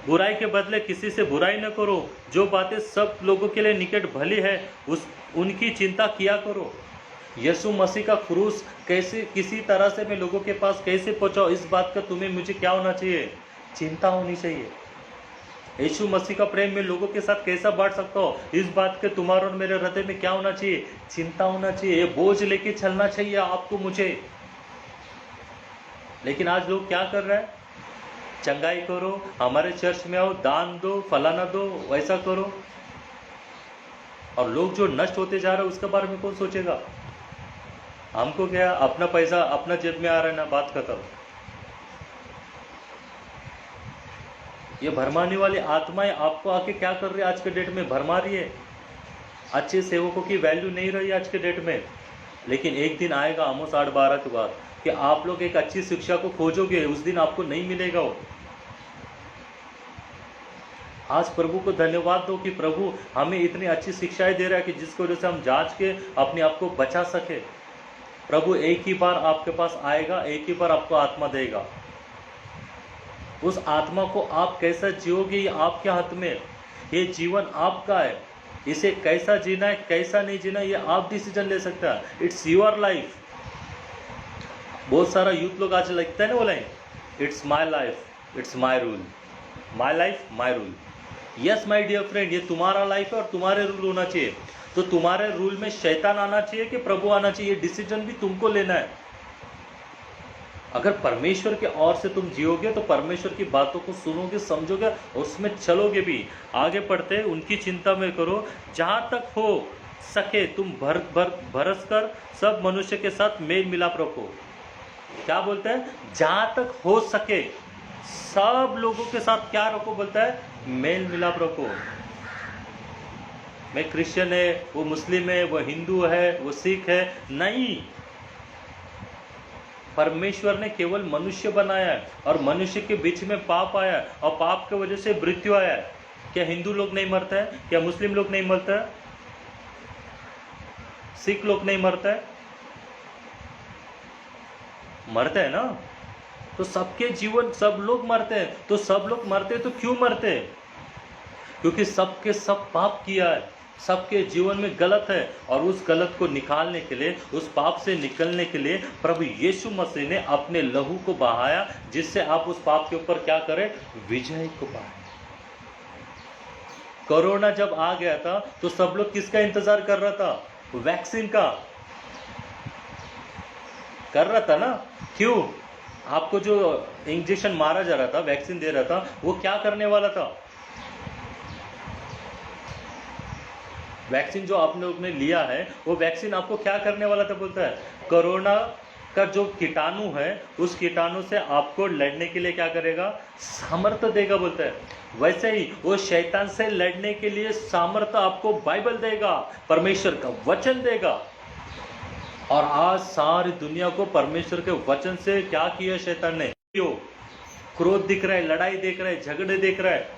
बुराई के बदले किसी से बुराई न करो, जो बातें सब लोगों के लिए निकट भली है उनकी चिंता किया करो। यीशु मसीह का क्रूस कैसे, किसी तरह से मैं लोगों के पास कैसे पहुंचाऊं, इस बात का तुम्हें मुझे क्या होना चाहिए? चिंता होनी चाहिए। यीशु मसीह का प्रेम मैं लोगों के साथ कैसा बांट सकता हूँ, इस बात के तुम्हारे और मेरे हृदय में क्या होना चाहिए? चिंता होना चाहिए। ये बोझ लेके चलना चाहिए आपको मुझे। लेकिन आज लोग क्या कर रहे हैं? चंगाई करो, हमारे चर्च में आओ, दान दो, फलाना दो, वैसा करो। और लोग जो नष्ट होते जा रहे हैं उसके बारे में कौन सोचेगा? हमको क्या, अपना पैसा अपना जेब में आ रहा है ना, बात खत्म। ये भरमाने वाली आत्माएं आपको आके क्या कर रही है? आज के डेट में भरमा रही है। अच्छे सेवकों की वैल्यू नहीं रही आज के डेट में। लेकिन एक दिन आएगा आमोस 8:12 के बाद कि आप लोग एक अच्छी शिक्षा को खोजोगे, उस दिन आपको नहीं मिलेगा वो। आज प्रभु को धन्यवाद दो कि प्रभु हमें इतनी अच्छी शिक्षाएं दे रहा है कि जिसकी वजह से हम जांच के अपने आप को बचा सके। प्रभु एक ही बार आपके पास आएगा, एक ही बार आपको आत्मा देगा। उस आत्मा को आप कैसा जियोगे ये आपके हाथ में। ये जीवन आपका है, इसे कैसा जीना है कैसा नहीं जीना ये आप डिसीजन ले सकते हैं। It's your life. बहुत सारा यूथ लोग आज लिखते हैं ना वो line, it's my life, it's my rule, my life my rule. Yes my dear friend, ये तुम्हारा लाइफ है और तुम्हारे रूल होना चाहिए। तो तुम्हारे रूल में शैतान आना चाहिए कि प्रभु आना चाहिए, डिसीजन भी तुमको लेना है। अगर परमेश्वर के ओर से तुम जियोगे तो परमेश्वर की बातों को सुनोगे, समझोगे, उसमें चलोगे भी। आगे पढ़ते, उनकी चिंता में करो, जहाँ तक हो सके तुम भरस कर सब मनुष्य के साथ मेल मिलाप रखो। क्या बोलता है? जहाँ तक हो सके सब लोगों के साथ क्या रखो? बोलता है मेल मिलाप रखो। मैं क्रिश्चियन है, वो मुस्लिम है, वो हिंदू है, वो सिख है, नहीं। परमेश्वर ने केवल मनुष्य बनाया है और मनुष्य के बीच में पाप आया है और पाप की वजह से मृत्यु आया है। क्या हिंदू लोग नहीं मरता है? क्या मुस्लिम लोग नहीं मरता है? सिख लोग नहीं मरता है? मरते हैं ना। तो सबके जीवन, सब लोग मरते हैं। तो सब लोग मरते हैं तो क्यों मरते हैं? क्योंकि सबके सब पाप किया है, सबके जीवन में गलत है। और उस गलत को निकालने के लिए, उस पाप से निकलने के लिए प्रभु यीशु मसीह ने अपने लहू को बहाया, जिससे आप उस पाप के ऊपर क्या करें? विजय को पाएं। कोरोना जब आ गया था तो सब लोग किसका इंतजार कर रहा था? वैक्सीन का कर रहा था ना। क्यों? आपको जो इंजेक्शन मारा जा रहा था, वैक्सीन दे रहा था, वो क्या करने वाला था? वैक्सीन जो आपने उसने लिया है, वो वैक्सीन आपको क्या करने वाला था? बोलता है कोरोना का जो कीटाणु है, उस कीटाणु से आपको लड़ने के लिए क्या करेगा? सामर्थ्य देगा। बोलता है वैसे ही वो शैतान से लड़ने के लिए सामर्थ्य आपको बाइबल देगा, परमेश्वर का वचन देगा। और आज सारी दुनिया को परमेश्वर के वचन से क्या किया शैतान ने? क्रोध दिख रहा है, लड़ाई देख रहा है, झगड़े देख रहा है,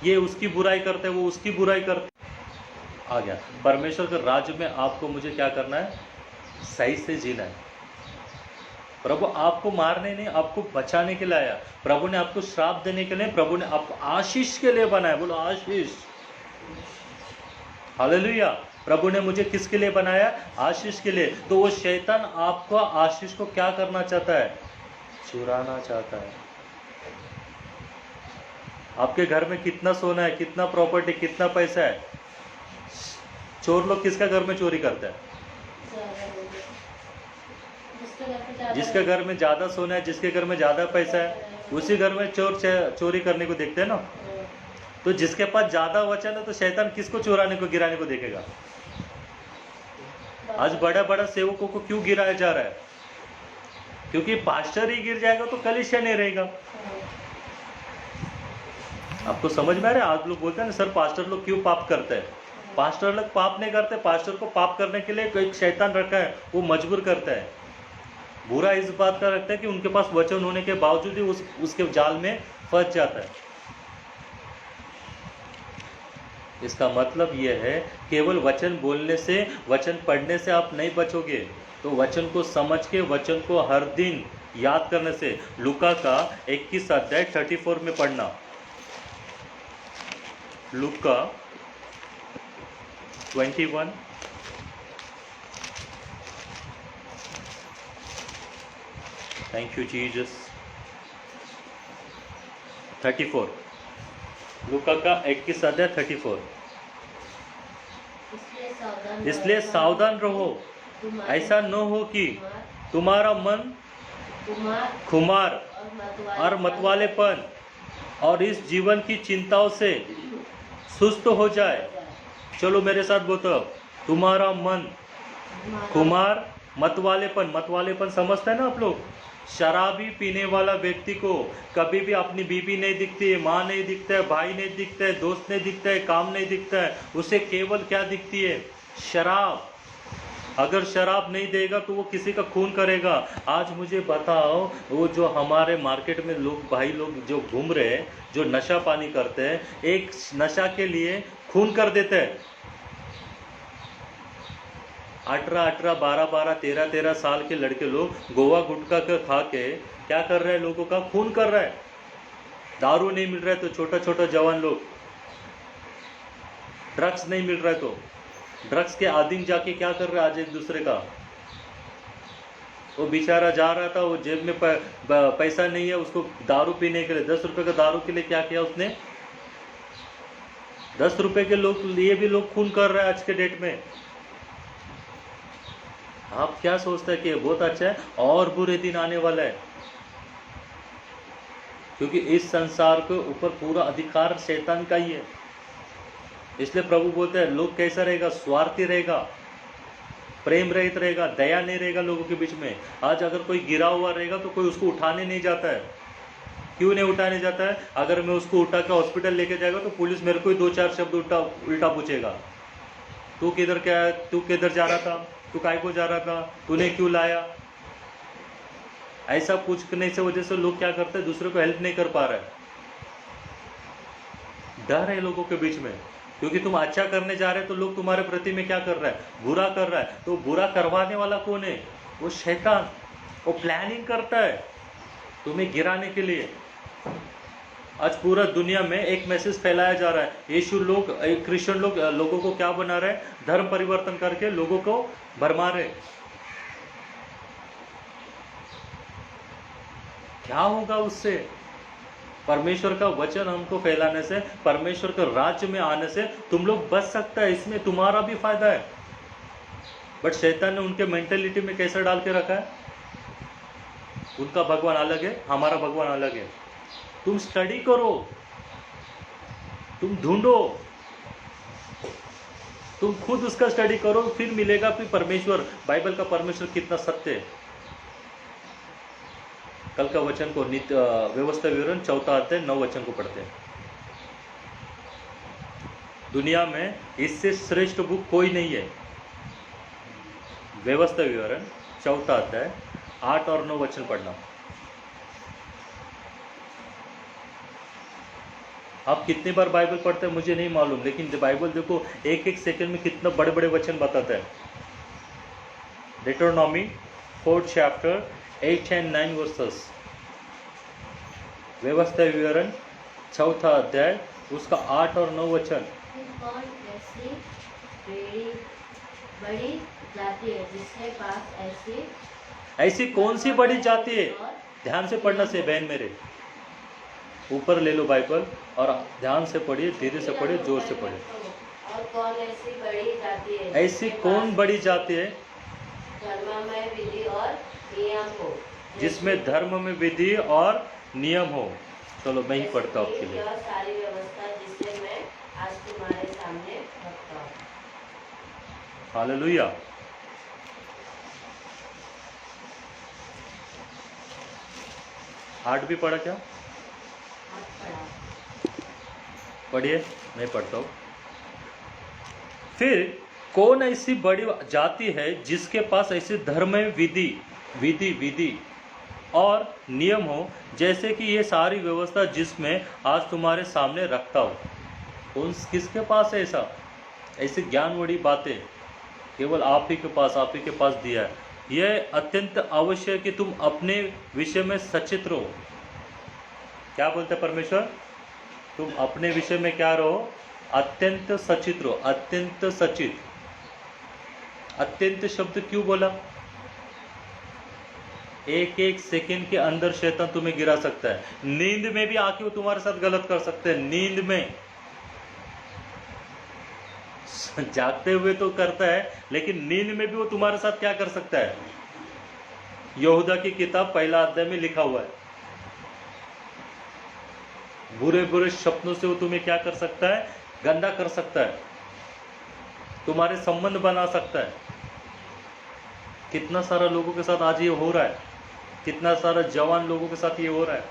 ये उसकी बुराई करते हैं, वो उसकी बुराई करते। आ गया परमेश्वर के राज्य में आपको मुझे क्या करना है? सही से जीना है। प्रभु आपको मारने नहीं, आपको बचाने के लिए आया। प्रभु ने आपको श्राप देने के लिए, प्रभु ने आपको आशीष के लिए बनाया। बोलो आशीष। हालेलुया। प्रभु ने मुझे किसके लिए बनाया? आशीष के लिए। तो वो शैतान आपको आशीष को क्या करना चाहता है? चुराना चाहता है। आपके घर में कितना सोना है, कितना प्रॉपर्टी, कितना पैसा है? चोर लोग किसका घर में चोरी करते हैं? जिसके घर में ज्यादा सोना है, जिसके घर में ज्यादा पैसा है, उसी घर में चोर चोरी करने को देखते हैं ना। तो जिसके पास ज्यादा वचन है, तो शैतान किसको चुराने को, गिराने को देखेगा? आज बड़ा बड़ा सेवकों को क्यों गिराया जा रहा है? क्योंकि पास्टर ही गिर जाएगा तो कलीसिया नहीं रहेगा। आपको समझ में आ रहा है? आज लोग बोलते हैं ना, सर पास्टर लोग क्यों पाप करते हैं? पास्टर लोग पाप नहीं करते। पास्टर को पाप करने के लिए एक शैतान रखा है, वो मजबूर करता है। बुरा इस बात का रखता है कि उनके पास वचन होने के बावजूद ही उसके जाल में फंस जाता है। इसका मतलब यह है, केवल वचन बोलने से, वचन पढ़ने से आप नहीं बचोगे। तो वचन को समझ के, वचन को हर दिन याद करने से। लूका का 21 अध्याय 34 में पढ़ना। लूका 21 थैंक यू जीसस 34। लूका का 21 अध्याय 34। इसलिए सावधान रहो, ऐसा न हो कि तुम्हारा मन खुमार और मतवालेपन और इस जीवन की चिंताओं से सुस्त हो जाए। चलो मेरे साथ बोलो, तुम्हारा मन खुमार, मतवालेपन। मतवालेपन समझते हैं ना आप लोग? शराबी पीने वाला व्यक्ति को कभी भी अपनी बीवी नहीं दिखती है, माँ नहीं दिखता है, भाई नहीं दिखता है, दोस्त नहीं दिखता है, काम नहीं दिखता है। उसे केवल क्या दिखती है? शराब। अगर शराब नहीं देगा तो वो किसी का खून करेगा। आज मुझे बताओ, वो जो हमारे मार्केट में लोग, भाई लोग जो घूम रहे हैं, जो नशा पानी करते हैं, एक नशा के लिए खून कर देते हैं। 18-18, 12-12, 13-13 साल के लड़के लोग गोवा गुटखा का खा के क्या कर रहे हैं? लोगों का खून कर रहा है। दारू नहीं मिल रहा है तो छोटा छोटा जवान लोग, ड्रग्स नहीं मिल रहा है तो ड्रग्स के आदीन जाके क्या कर रहा है आज एक दूसरे का। वो बेचारा जा रहा था, वो जेब में पैसा नहीं है उसको दारू पीने के लिए, 10 रुपए का दारू के लिए क्या किया उसने? 10 रुपए के लोग लिए भी लोग खून कर रहे हैं आज के डेट में। आप क्या सोचते हैं कि ये बहुत अच्छा है? और बुरे दिन आने वाला है। क्योंकि इस संसार के ऊपर पूरा अधिकार शैतान का ही है। इसलिए प्रभु बोलते हैं लोग कैसा रहेगा, स्वार्थी रहेगा, प्रेम रहित रहेगा, दया नहीं रहेगा लोगों के बीच में। आज अगर कोई गिरा हुआ रहेगा तो कोई उसको उठाने नहीं जाता है। क्यों नहीं उठाने जाता है? अगर मैं उसको उठा के हॉस्पिटल लेके जाएगा तो पुलिस मेरे को ही 2-4 शब्द उल्टा पूछेगा, तू किधर क्या है, तू किधर जा रहा था, तू काय को जा रहा था, तूने क्यों लाया। ऐसा पूछने से वजह से लोग क्या करते हैं, दूसरे को हेल्प नहीं कर पा रहे। डर है लोगों के बीच में, क्योंकि तुम अच्छा करने जा रहे हो तो लोग तुम्हारे प्रति में क्या कर रहा है, बुरा कर रहा है। तो बुरा करवाने वाला कौन है? वो शैतान। वो प्लानिंग करता है तुम्हें गिराने के लिए। आज पूरा दुनिया में एक मैसेज फैलाया जा रहा है, यीशु लोग, क्रिश्चियन लोग लोगों को क्या बना रहे हैं, धर्म परिवर्तन करके लोगों को भरमा रहे। क्या होगा उससे? परमेश्वर का वचन हमको फैलाने से, परमेश्वर के राज्य में आने से तुम लोग बच सकता है, इसमें तुम्हारा भी फायदा है। बट शैतान ने उनके मेंटेलिटी में कैसा डाल के रखा है, उनका भगवान अलग है, हमारा भगवान अलग है। तुम स्टडी करो, तुम ढूंढो, तुम खुद उसका स्टडी करो, फिर मिलेगा फिर परमेश्वर, बाइबल का परमेश्वर कितना सत्य है। कल का वचन को नित्य व्यवस्था विवरण 4 अध्याय 9 वचन को पढ़ते हैं। दुनिया में इससे श्रेष्ठ बुक कोई नहीं है। व्यवस्था विवरण 4 अध्याय 8 और 9 वचन पढ़ना। आप कितनी बार बाइबल पढ़ते हैं मुझे नहीं मालूम, लेकिन बाइबल देखो एक एक सेकंड में कितना बड़े बड़े वचन बताता है। Deuteronomy 4th chapter 8 and 9 verses। व्यवस्था विवरण 4 अध्याय उसका 8 और 9 वचन।
कौन ऐसी बड़ी जाति है जिसके पास
ऐसी कौन सी बड़ी जाति है? ध्यान से पढ़ना से बहन मेरे, ऊपर ले लो बाइबल और ध्यान से पढ़िए, धीरे से पढ़िए, जोर से पढ़िए।
और कौन ऐसी बड़ी जाति है?
ऐसी कौन बड़ी जाति है?
धर्ममय विधि और नियम हो,
जिसमें धर्म में विधि और नियम हो। चलो मैं ही पढ़ता हूँ आपके लिए।
यह सारी व्यवस्था जिसे मैं आज तुम्हारे सामने रखता हूँ।
हालेलुया। आठ भी पढ़ा क्या? पढ़िए, मैं पढ़ता हूँ। फिर कौन ऐसी बड़ी जाति है जिसके पास ऐसे धर्म विधि और नियम हो, जैसे कि ये सारी व्यवस्था जिसमें आज तुम्हारे सामने रखता हो। कौन, किसके पास है ऐसा? ऐसी ज्ञानवड़ी बातें केवल आप ही के पास दिया है। यह अत्यंत आवश्यक है कि तुम अपने विषय में सचेत रहो। क्या बोलते हैं परमेश्वर? तुम अपने विषय में क्या रहो? अत्यंत सचेत रहो। अत्यंत सचेत, अत्यंत शब्द क्यों बोला? एक एक सेकंड के अंदर शैतान तुम्हें गिरा सकता है। नींद में भी आके वो तुम्हारे साथ गलत कर सकते हैं। नींद में, जागते हुए तो करता है, लेकिन नींद में भी वो तुम्हारे साथ क्या कर सकता है? यहूदा की किताब 1 अध्याय में लिखा हुआ है। बुरे बुरे सपनों से वो तुम्हें क्या कर सकता है? गंदा कर सकता है, तुम्हारे संबंध बना सकता है। कितना सारा लोगों के साथ आज ये हो रहा है, कितना सारा जवान लोगों के साथ ये हो रहा है।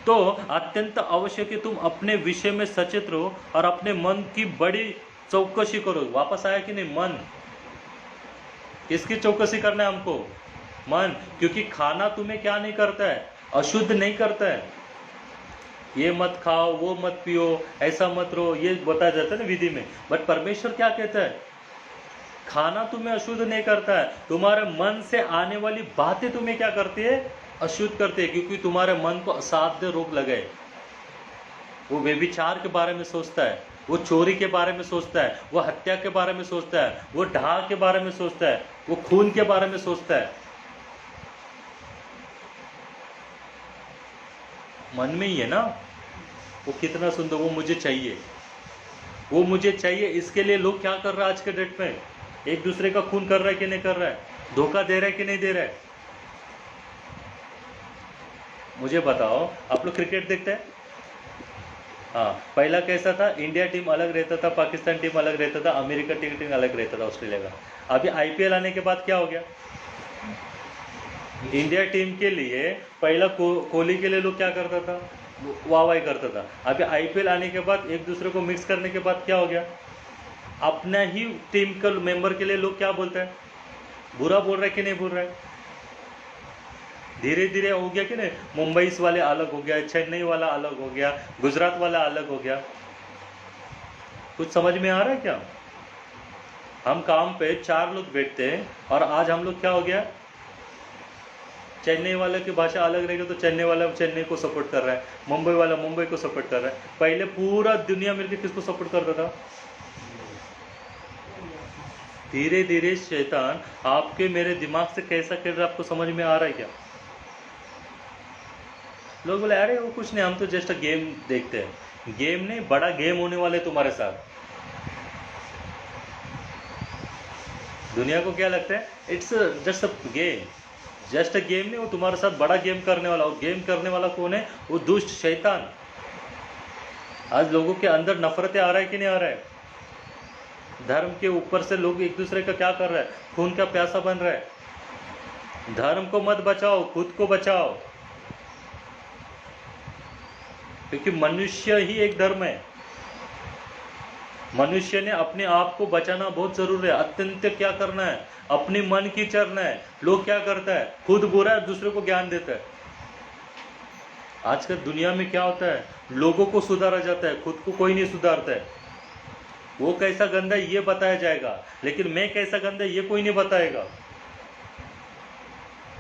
तो अत्यंत आवश्यक है तुम अपने विषय में सचेत रहो और अपने मन की बड़ी चौकसी करो। वापस आया कि नहीं? मन। किसकी चौकसी करना है हमको? मन। क्योंकि खाना तुम्हें क्या नहीं करता है? अशुद्ध नहीं करता है। ये मत खाओ, वो मत पियो, ऐसा मत रहो, ये बताया जाता है ना विधि में। बट परमेश्वर क्या कहता है? खाना तुम्हें अशुद्ध नहीं करता है, तुम्हारे मन से आने वाली बातें तुम्हें क्या करती है? अशुद्ध करती है। क्योंकि तुम्हारे मन को असाध्य रोग लगे। वो व्यभिचार के बारे में सोचता है, वो चोरी के बारे में सोचता है, वो हत्या के बारे में सोचता है, वो ढा के बारे में सोचता है, वो खून के बारे में सोचता है। मन में ही है ना। वो कितना सुंदर, वो मुझे चाहिए, वो मुझे चाहिए। इसके लिए लोग क्या कर रहा है आज के डेट में? एक दूसरे का खून कर रहा है कि नहीं कर रहा है? धोखा दे रहा है कि नहीं दे रहा है? मुझे बताओ, आप लोग क्रिकेट देखते हैं? हाँ, पहला कैसा था? इंडिया टीम अलग रहता था, पाकिस्तान टीम अलग रहता था, अमेरिका टीम अलग रहता था, ऑस्ट्रेलिया का। अभी आईपीएल आने के बाद क्या हो गया? इंडिया टीम के लिए पहला कोहली के लिए लोग क्या करता था? वाहवाही करता था। अभी आईपीएल आने के बाद एक दूसरे को मिक्स करने के बाद क्या हो गया? अपना ही टीम के मेंबर के लिए लोग क्या बोलते हैं? बुरा बोल रहे कि नहीं बोल रहे? धीरे धीरे हो गया कि नहीं? मुंबई वाले अलग हो गया, चेन्नई वाला अलग हो गया, गुजरात वाला अलग हो गया। कुछ समझ में आ रहा है क्या? हम काम पे 4 लोग बैठते हैं और आज हम लोग क्या हो गया? चेन्नई वाले की भाषा अलग रहेगी तो चेन्नई वाला चेन्नई को सपोर्ट कर रहा है, मुंबई वाला मुंबई को सपोर्ट कर रहा है। पहले पूरा दुनिया मिलकर किसको सपोर्ट करता था? धीरे धीरे शैतान आपके मेरे दिमाग से कैसा कर रहा है, आपको समझ में आ रहा है क्या? लोग बोले अरे वो कुछ नहीं, हम तो जस्ट गेम देखते हैं। गेम नहीं, बड़ा गेम होने वाले तुम्हारे साथ। दुनिया को क्या लगता है? It's just a game. Just a game नहीं, वो तुम्हारे साथ बड़ा गेम करने वाला। वो गेम करने वाला कौन है? वो दुष्ट शैतान। आज लोगों के अंदर नफरतें आ रहा है कि नहीं आ रहा है? धर्म के ऊपर से लोग एक दूसरे का क्या कर रहा है? खून का प्यासा बन रहा है। धर्म को मत बचाओ, खुद को बचाओ, क्योंकि मनुष्य ही एक धर्म है। मनुष्य ने अपने आप को बचाना बहुत जरूरी है। अत्यंत क्या करना है? अपने मन की चरना है। लोग क्या करता है? खुद बुरा है, दूसरे को ज्ञान देता है। आजकल दुनिया में क्या होता है? लोगों को सुधारा जाता है, खुद को कोई नहीं सुधारता है। वो कैसा गंदा है ये बताया जाएगा, लेकिन मैं कैसा गंदा है ये कोई नहीं बताएगा।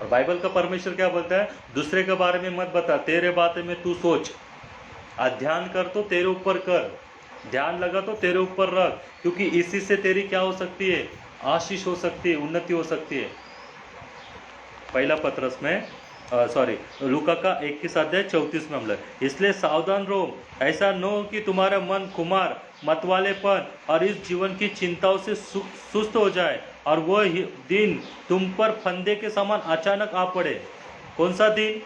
और बाइबल का परमेश्वर क्या बोलता है? दूसरे के बारे में मत बता, तेरे बारे में तू सोच। ध्यान कर तो तेरे ऊपर कर, ध्यान लगा तो तेरे ऊपर रख, क्योंकि इसी से तेरी क्या हो सकती है? आशीष हो सकती है, उन्नति हो सकती है। पहला पत्रस में लूका का 21:34 में हम लोग, इसलिए सावधान रहो, ऐसा न हो कि तुम्हारा मन कुमार मतवालेपन और इस जीवन की चिंताओं से सुस्त हो जाए और वह दिन तुम पर फंदे के समान अचानक आ पड़े। कौन सा दिन?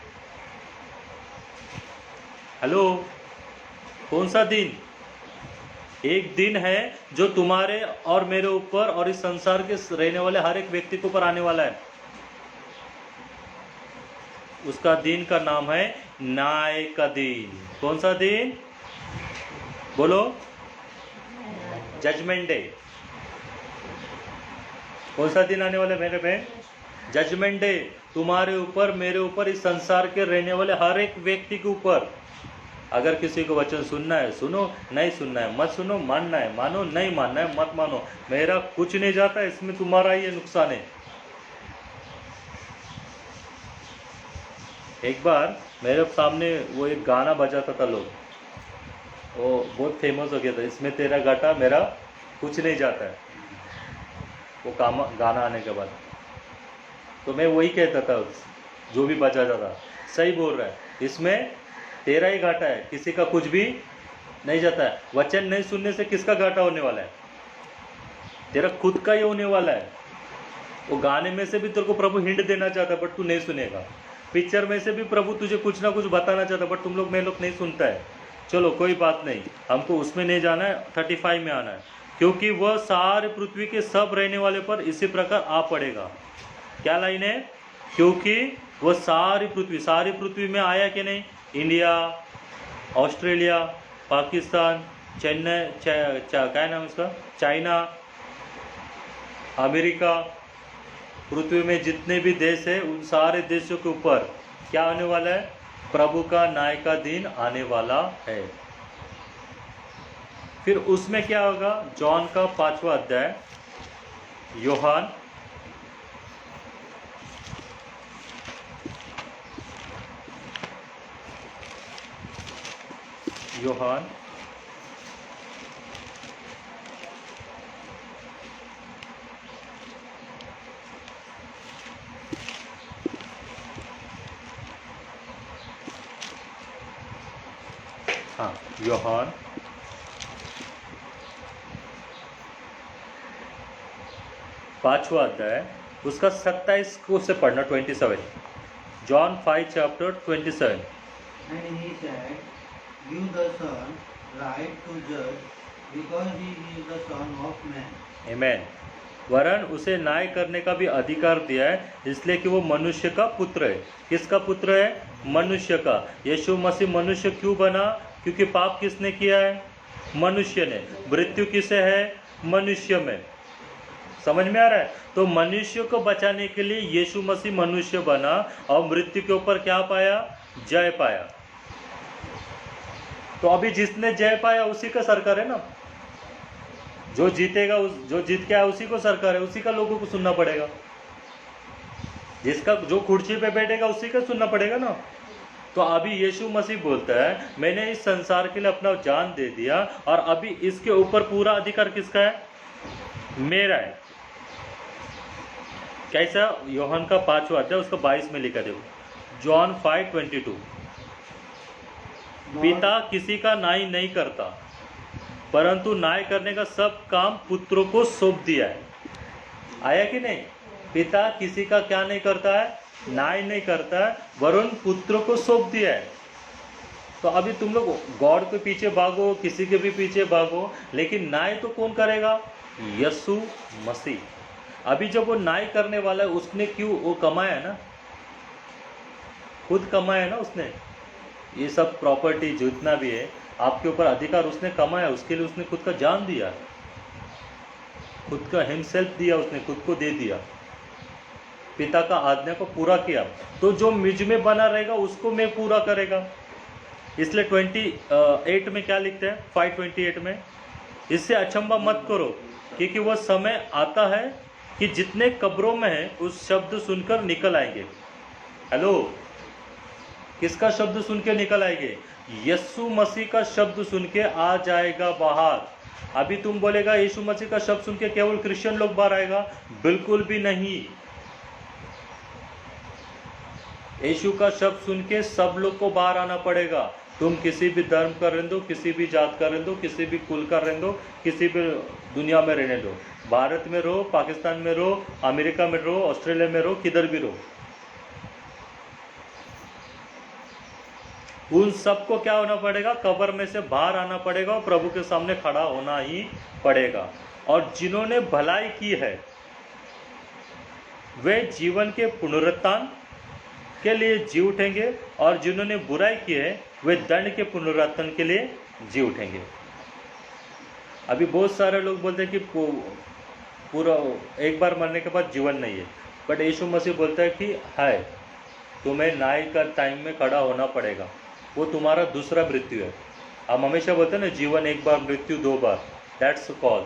हेलो, कौन सा दिन? एक दिन है जो तुम्हारे और मेरे ऊपर और इस संसार के रहने वाले हर एक व्यक्ति के ऊपर आने वाला है। उसका दिन का नाम है न्याय का दिन। कौन सा दिन? बोलो। Judgement day. कौन सा दिन आने वाला है मेरे बहन? Judgement day. तुम्हारे ऊपर, मेरे ऊपर, इस संसार के रहने वाले हर एक व्यक्ति के ऊपर। अगर किसी को वचन सुनना है सुनो, नहीं सुनना है मत सुनो, मानना है मानो, नहीं मानना है मत मानो। मेरा कुछ नहीं जाता, इसमें तुम्हारा ही नुकसान है। एक बार मेरे सामने वो एक गाना बजाता था, लोग वो बहुत फेमस हो गया था, इसमें तेरा घाटा मेरा कुछ नहीं जाता है। वो गाना आने के बाद तो मैं वही कहता था, जो भी बजाता था सही बोल रहा है, इसमें तेरा ही घाटा है, किसी का कुछ भी नहीं जाता है। वचन नहीं सुनने से किसका घाटा होने वाला है? तेरा खुद का ही होने वाला है। वो गाने में से भी तेरे को प्रभु हिंट देना चाहता है बट तू नहीं सुनेगा। पिक्चर में से भी प्रभु तुझे कुछ ना कुछ बताना चाहता है बट तुम लोग, मैं लोग नहीं सुनता है। चलो कोई बात नहीं, हमको उसमें नहीं जाना है, 35 में आना है, क्योंकि वह सारी पृथ्वी के सब रहने वाले पर इसी प्रकार आ पड़ेगा। क्या लाइन है? क्योंकि वह सारी पृथ्वी में आया कि नहीं? इंडिया, ऑस्ट्रेलिया, पाकिस्तान, चेन्नई, क्या नाम इसका, चाइना, अमेरिका, पृथ्वी में जितने भी देश है उन सारे देशों के ऊपर क्या आने वाला है? प्रभु का न्याय का दिन आने वाला है। फिर उसमें क्या होगा? जॉन का 5वां अध्याय, यूहन्ना यूहन्ना 5वां अध्याय, उसका 27 को से पढ़ना, 27। John 5 chapter 27.
And he said, Give the Son right to judge, because he is the Son of Man.
Amen. वरन उसे न्याय करने का भी अधिकार दिया है, इसलिए कि वो मनुष्य का पुत्र है। किसका पुत्र है? मनुष्य का। यीशु मसीह मनुष्य क्यों बना? क्योंकि पाप किसने किया है? मनुष्य ने। मृत्यु किसे है? मनुष्य में। समझ में आ रहा है? तो मनुष्य को बचाने के लिए यीशु मसीह मनुष्य बना और मृत्यु के ऊपर क्या पाया? जय पाया। तो अभी जिसने जय पाया उसी का सरकार है ना। जो जीतेगा, जो जीत के आया उसी को सरकार है, उसी का लोगों को सुनना पड़ेगा। जिसका जो कुर्सी पे बैठेगा उसी का सुनना पड़ेगा ना। तो अभी यीशु मसीह बोलता है, मैंने इस संसार के लिए अपना जान दे दिया और अभी इसके ऊपर पूरा अधिकार किसका है? मेरा है। कैसा? यूहन्ना का 5वां अध्याय उसका 22 में लिखा देखो। जॉन 5:22। पिता किसी का न्याय नहीं करता, परंतु न्याय करने का सब काम पुत्रों को सौंप दिया है। आया कि नहीं? पिता किसी का क्या नहीं करता है? न्याय नहीं करता है, वरन पुत्रों को सौंप दिया है। तो अभी तुम लोग गॉड के पीछे भागो, किसी के भी पीछे भागो, लेकिन न्याय तो कौन करेगा? यीशु मसीह। अभी जब वो न्याय करने वाला है, उसने क्यों? वो कमाया ना, खुद कमाया ना उसने। ये सब प्रॉपर्टी जितना भी है आपके ऊपर अधिकार उसने कमाया, उसके लिए उसने खुद का जान दिया, खुद का हिमसेल्फ दिया, उसने खुद को दे दिया, पिता का आज्ञा को पूरा किया। तो जो मुझ में बना रहेगा उसको मैं पूरा करेगा। इसलिए 28 में क्या लिखते हैं? 5:28 में, इससे अचंभा मत करो, क्योंकि वह समय आता है कि जितने कब्रों में हैं उस शब्द सुनकर निकल आएंगे। हेलो, किसका शब्द सुन के निकल आएंगे? यीशु मसीह का शब्द सुन के आ जाएगा बाहर। अभी तुम बोलेगा यीशु मसीह का शब्द सुन के केवल क्रिश्चियन लोग बाहर आएगा? बिल्कुल भी नहीं। यीशु का शब्द सुन के सब लोग को बाहर आना पड़ेगा। तुम किसी भी धर्म का रहने दो, किसी भी जात का रहने दो, किसी भी कुल का रहने दो, किसी भी दुनिया में रहने दो, भारत में रहो, पाकिस्तान में रहो, अमेरिका में रहो, ऑस्ट्रेलिया में रहो, किधर भी रहो, उन सबको क्या होना पड़ेगा? कब्र में से बाहर आना पड़ेगा और प्रभु के सामने खड़ा होना ही पड़ेगा। और जिन्होंने भलाई की है वे जीवन के पुनरुत्थान के लिए जी उठेंगे, और जिन्होंने बुराई की है वे दंड के पुनरुत्थान के लिए जी उठेंगे। अभी बहुत सारे लोग बोलते हैं कि पूरा एक बार मरने के बाद जीवन नहीं है, बट यीशु मसीह बोलता है कि है, तुम्हें न्याय का टाइम में खड़ा होना पड़ेगा। वो तुम्हारा दूसरा मृत्यु है। हम हमेशा बोलते हैं ना, जीवन एक बार, मृत्यु 2 बार। That's call.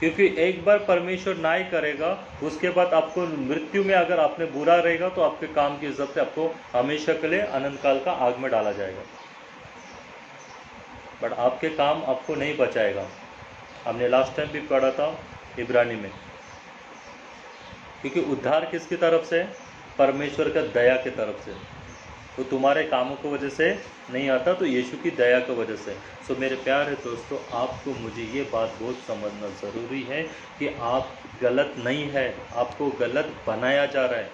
क्योंकि एक बार परमेश्वर न्याय करेगा, उसके बाद आपको मृत्यु में अगर आपने बुरा रहेगा तो आपके काम की इज्जत से आपको हमेशा के लिए अनंत काल का आग में डाला जाएगा। बट आपके काम आपको नहीं बचाएगा। हमने लास्ट टाइम भी पढ़ा था इब्रानी में, क्योंकि उद्धार किसकी तरफ से? परमेश्वर का दया की तरफ से। तो तुम्हारे कामों की वजह से नहीं आता, तो यीशु की दया की वजह से। सो मेरे प्यारे दोस्तों, आपको मुझे ये बात बहुत समझना ज़रूरी है कि आप गलत नहीं है, आपको गलत बनाया जा रहा है।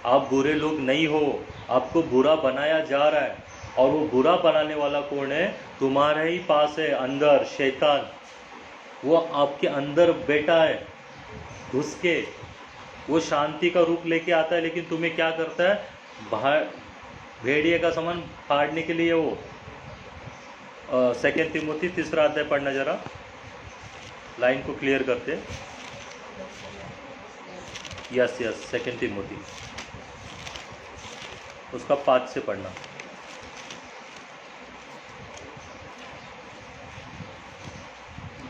आप बुरे लोग नहीं हो, आपको बुरा बनाया जा रहा है। और वो बुरा बनाने वाला कौन है? तुम्हारे ही पास है, अंदर शैतान। वो आपके अंदर बैठा है घुस के। वो शांति का रूप लेके आता है, लेकिन तुम्हें क्या करता है? बाहर भेड़िए का समान फाड़ने के लिए। वो 2 तिमोथी 3 अध्याय पढ़ना, जरा लाइन को क्लियर करते। यस 2 तिमोथी उसका 5 से पढ़ना।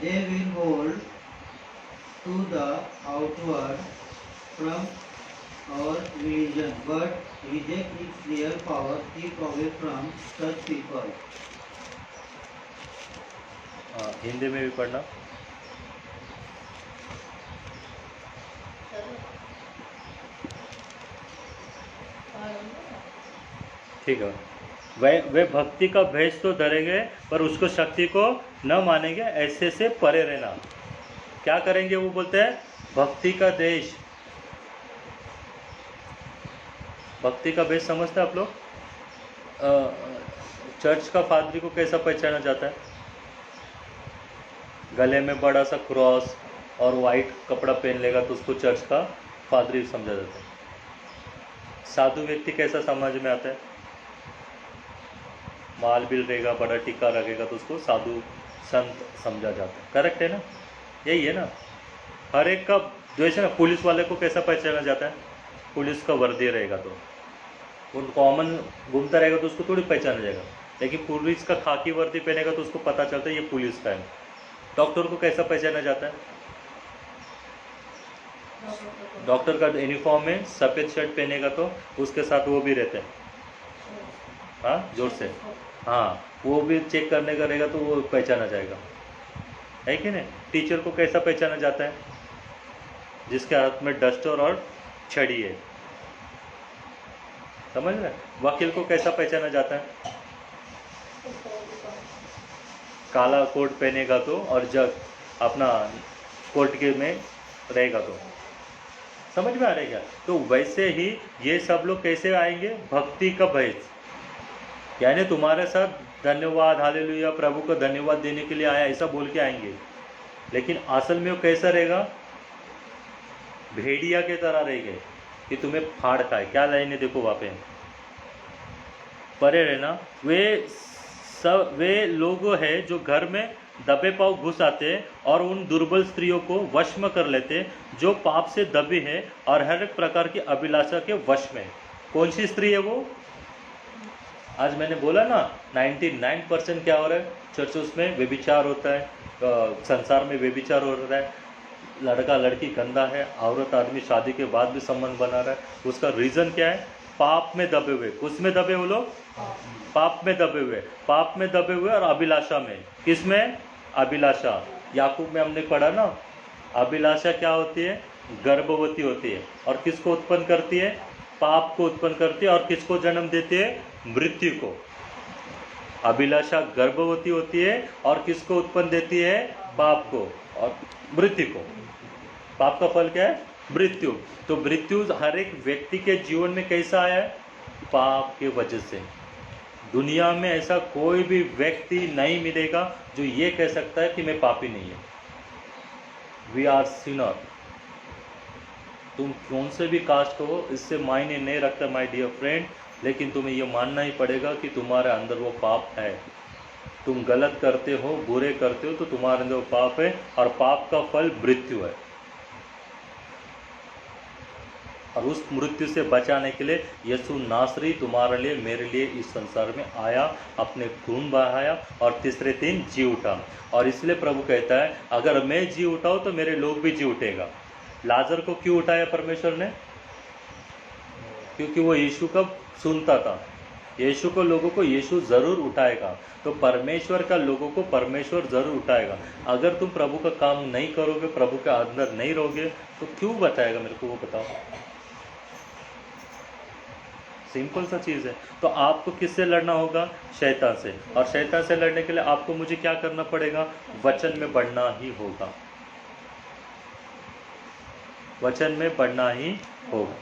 They will hold to the outward from our religion, but reject its real power. Keep away from such people.
Hindi में भी पढ़ना। ठीक है। वे भक्ति का भेष तो धरेंगे, पर उसको शक्ति को न मानेंगे। ऐसे से परे रहना। क्या करेंगे? वो बोलते हैं भक्ति का देश, भक्ति का बेस समझते हैं आप लोग? चर्च का पादरी को कैसा पहचाना जाता है? गले में बड़ा सा क्रॉस और वाइट कपड़ा पहन लेगा तो उसको चर्च का पादरी समझा जाता है। साधु व्यक्ति कैसा समझ में आता है? माल बिल रहेगा, बड़ा टीका रखेगा तो उसको साधु संत समझा जाता है। करेक्ट है ना? यही है ना? हर एक का जैसे ना पुलिस वाले को कैसा पहचाना जाता है? पुलिस का वर्दी रहेगा तो वो कॉमन घूमता रहेगा तो उसको थोड़ी पहचाना जाएगा, लेकिन पुलिस का खाकी वर्दी पहनेगा तो उसको पता चलता है ये पुलिस का है। डॉक्टर को कैसा पहचाना जाता है? डॉक्टर का यूनिफॉर्म में सफ़ेद शर्ट पहनेगा तो उसके साथ वो भी रहते हैं, हाँ जोर से, हाँ वो भी चेक करने का रहेगा तो वो पहचाना जाएगा, है कि नहीं? टीचर को कैसा पहचाना जाता है? जिसके हाथ में डस्टर और छड़ी है, समझ रहे? वकील को कैसा पहचाना जाता है? काला कोट पहनेगा तो और जब अपना कोर्ट के में रहेगा तो, समझ में आ रहा है क्या? तो वैसे ही ये सब लोग कैसे आएंगे? भक्ति का भेद, यानी तुम्हारे साथ धन्यवाद हालेलुया प्रभु को धन्यवाद देने के लिए आया ऐसा बोल के आएंगे, लेकिन असल में वो कैसा रहेगा? भेड़िया के तरह रहेंगे कि तुम्हें फाड़ खाए। क्या लाइन है देखो वहाँ पे, परे रहना। वे लोग हैं जो घर में दबे पांव घुस आते हैं और उन दुर्बल स्त्रियों को वश में कर लेते हैं जो पाप से दबी है और हर एक प्रकार की अभिलाषा के वश में। कौन सी स्त्री है वो? आज मैंने बोला ना 99% क्या हो रहा है चर्चों में? व्यभिचार होता है, संसार में व्यभिचार हो रहा है, लड़का लड़की गंदा है, औरत आदमी शादी के बाद भी संबंध बना रहा है। उसका रीज़न क्या है? पाप में दबे हुए। कुछ में दबे वो लोग? पाप में दबे हुए, पाप में दबे हुए और अभिलाषा में। किस में? अभिलाषा। याकूब में हमने पढ़ा ना, अभिलाषा क्या होती है? गर्भवती होती है और किसको उत्पन्न करती है? पाप को उत्पन्न करती है। और किसको जन्म देती है? मृत्यु को। अभिलाषा गर्भवती होती है और किसको उत्पन्न देती है? पाप को और मृत्यु को। पाप का फल क्या है? मृत्यु। तो मृत्यु हर एक व्यक्ति के जीवन में कैसा आया है? पाप के वजह से। दुनिया में ऐसा कोई भी व्यक्ति नहीं मिलेगा जो ये कह सकता है कि मैं पापी नहीं है। We are sinner. तुम कौन से भी कास्ट हो इससे मायने नहीं रखता माय डियर फ्रेंड, लेकिन तुम्हें ये मानना ही पड़ेगा कि तुम्हारे अंदर वो पाप है। तुम गलत करते हो, बुरे करते हो तो तुम्हारे अंदर वो पाप है और पाप का फल मृत्यु है। और उस मृत्यु से बचाने के लिए यीशु नासरी तुम्हारे लिए मेरे लिए इस संसार में आया, अपने खून बहाया और तीसरे दिन जी उठा। और इसलिए प्रभु कहता है अगर मैं जी उठाऊँ तो मेरे लोग भी जी उठेगा। लाजर को क्यों उठाया परमेश्वर ने? क्योंकि वो यीशु का सुनता था। यीशु को लोगों को यीशु ज़रूर उठाएगा, तो परमेश्वर का लोगों को परमेश्वर ज़रूर उठाएगा। अगर तुम प्रभु का काम नहीं करोगे, प्रभु के अंदर नहीं रहोगे तो क्यों बताएगा मेरे को? वो बताओ। सिंपल सा चीज़ है। तो आपको किससे लड़ना होगा? शैतान से। और शैतान से लड़ने के लिए आपको मुझे क्या करना पड़ेगा? वचन में बढ़ना ही होगा। वचन में बढ़ना ही होगा।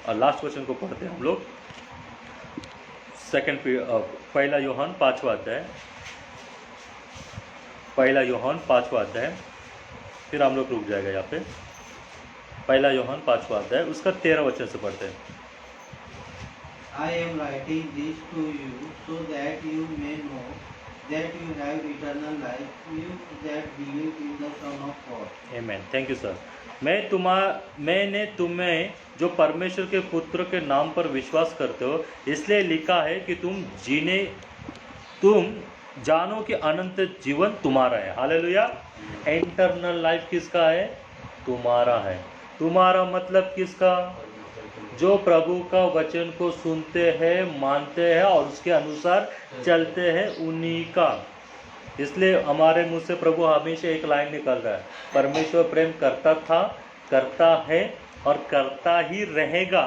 और लास्ट क्वेश्चन को पढ़ते हैं हम लोग। पहला यूहन्ना 5वां अध्याय, पहला यूहन्ना 5वां अध्याय, फिर हम लोग रुक जाएगा यहाँ पे। पहला यूहन्ना 5वां अध्याय उसका 13 वचन से पढ़ते हैं।
I am writing this to you so that you may know that you have eternal life, you that believe in the Son of God.
Amen. Thank you sir. मैंने तुम्हें जो परमेश्वर के पुत्र के नाम पर विश्वास करते हो इसलिए लिखा है कि तुम जानो कि अनंत जीवन तुम्हारा है। हालेलुया। इंटरनल लाइफ किसका है? तुम्हारा है। तुम्हारा मतलब किसका? जो प्रभु का वचन को सुनते हैं, मानते हैं और उसके अनुसार चलते हैं, उन्हीं का। इसलिए हमारे मुंह से प्रभु हमेशा एक लाइन निकल रहा है, परमेश्वर प्रेम करता था, करता है और करता ही रहेगा।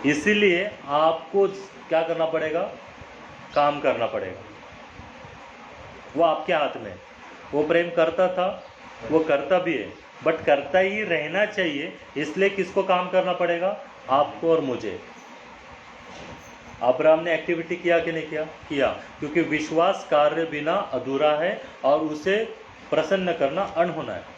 इसीलिए आपको क्या करना पड़ेगा? काम करना पड़ेगा। वो आपके हाथ में। वो प्रेम करता था, वो करता भी है, बट करता ही रहना चाहिए। इसलिए किसको काम करना पड़ेगा? आपको और मुझे। अब्राहम ने एक्टिविटी किया कि नहीं किया, क्योंकि विश्वास कार्य बिना अधूरा है और उसे प्रसन्न करना अनहोना है।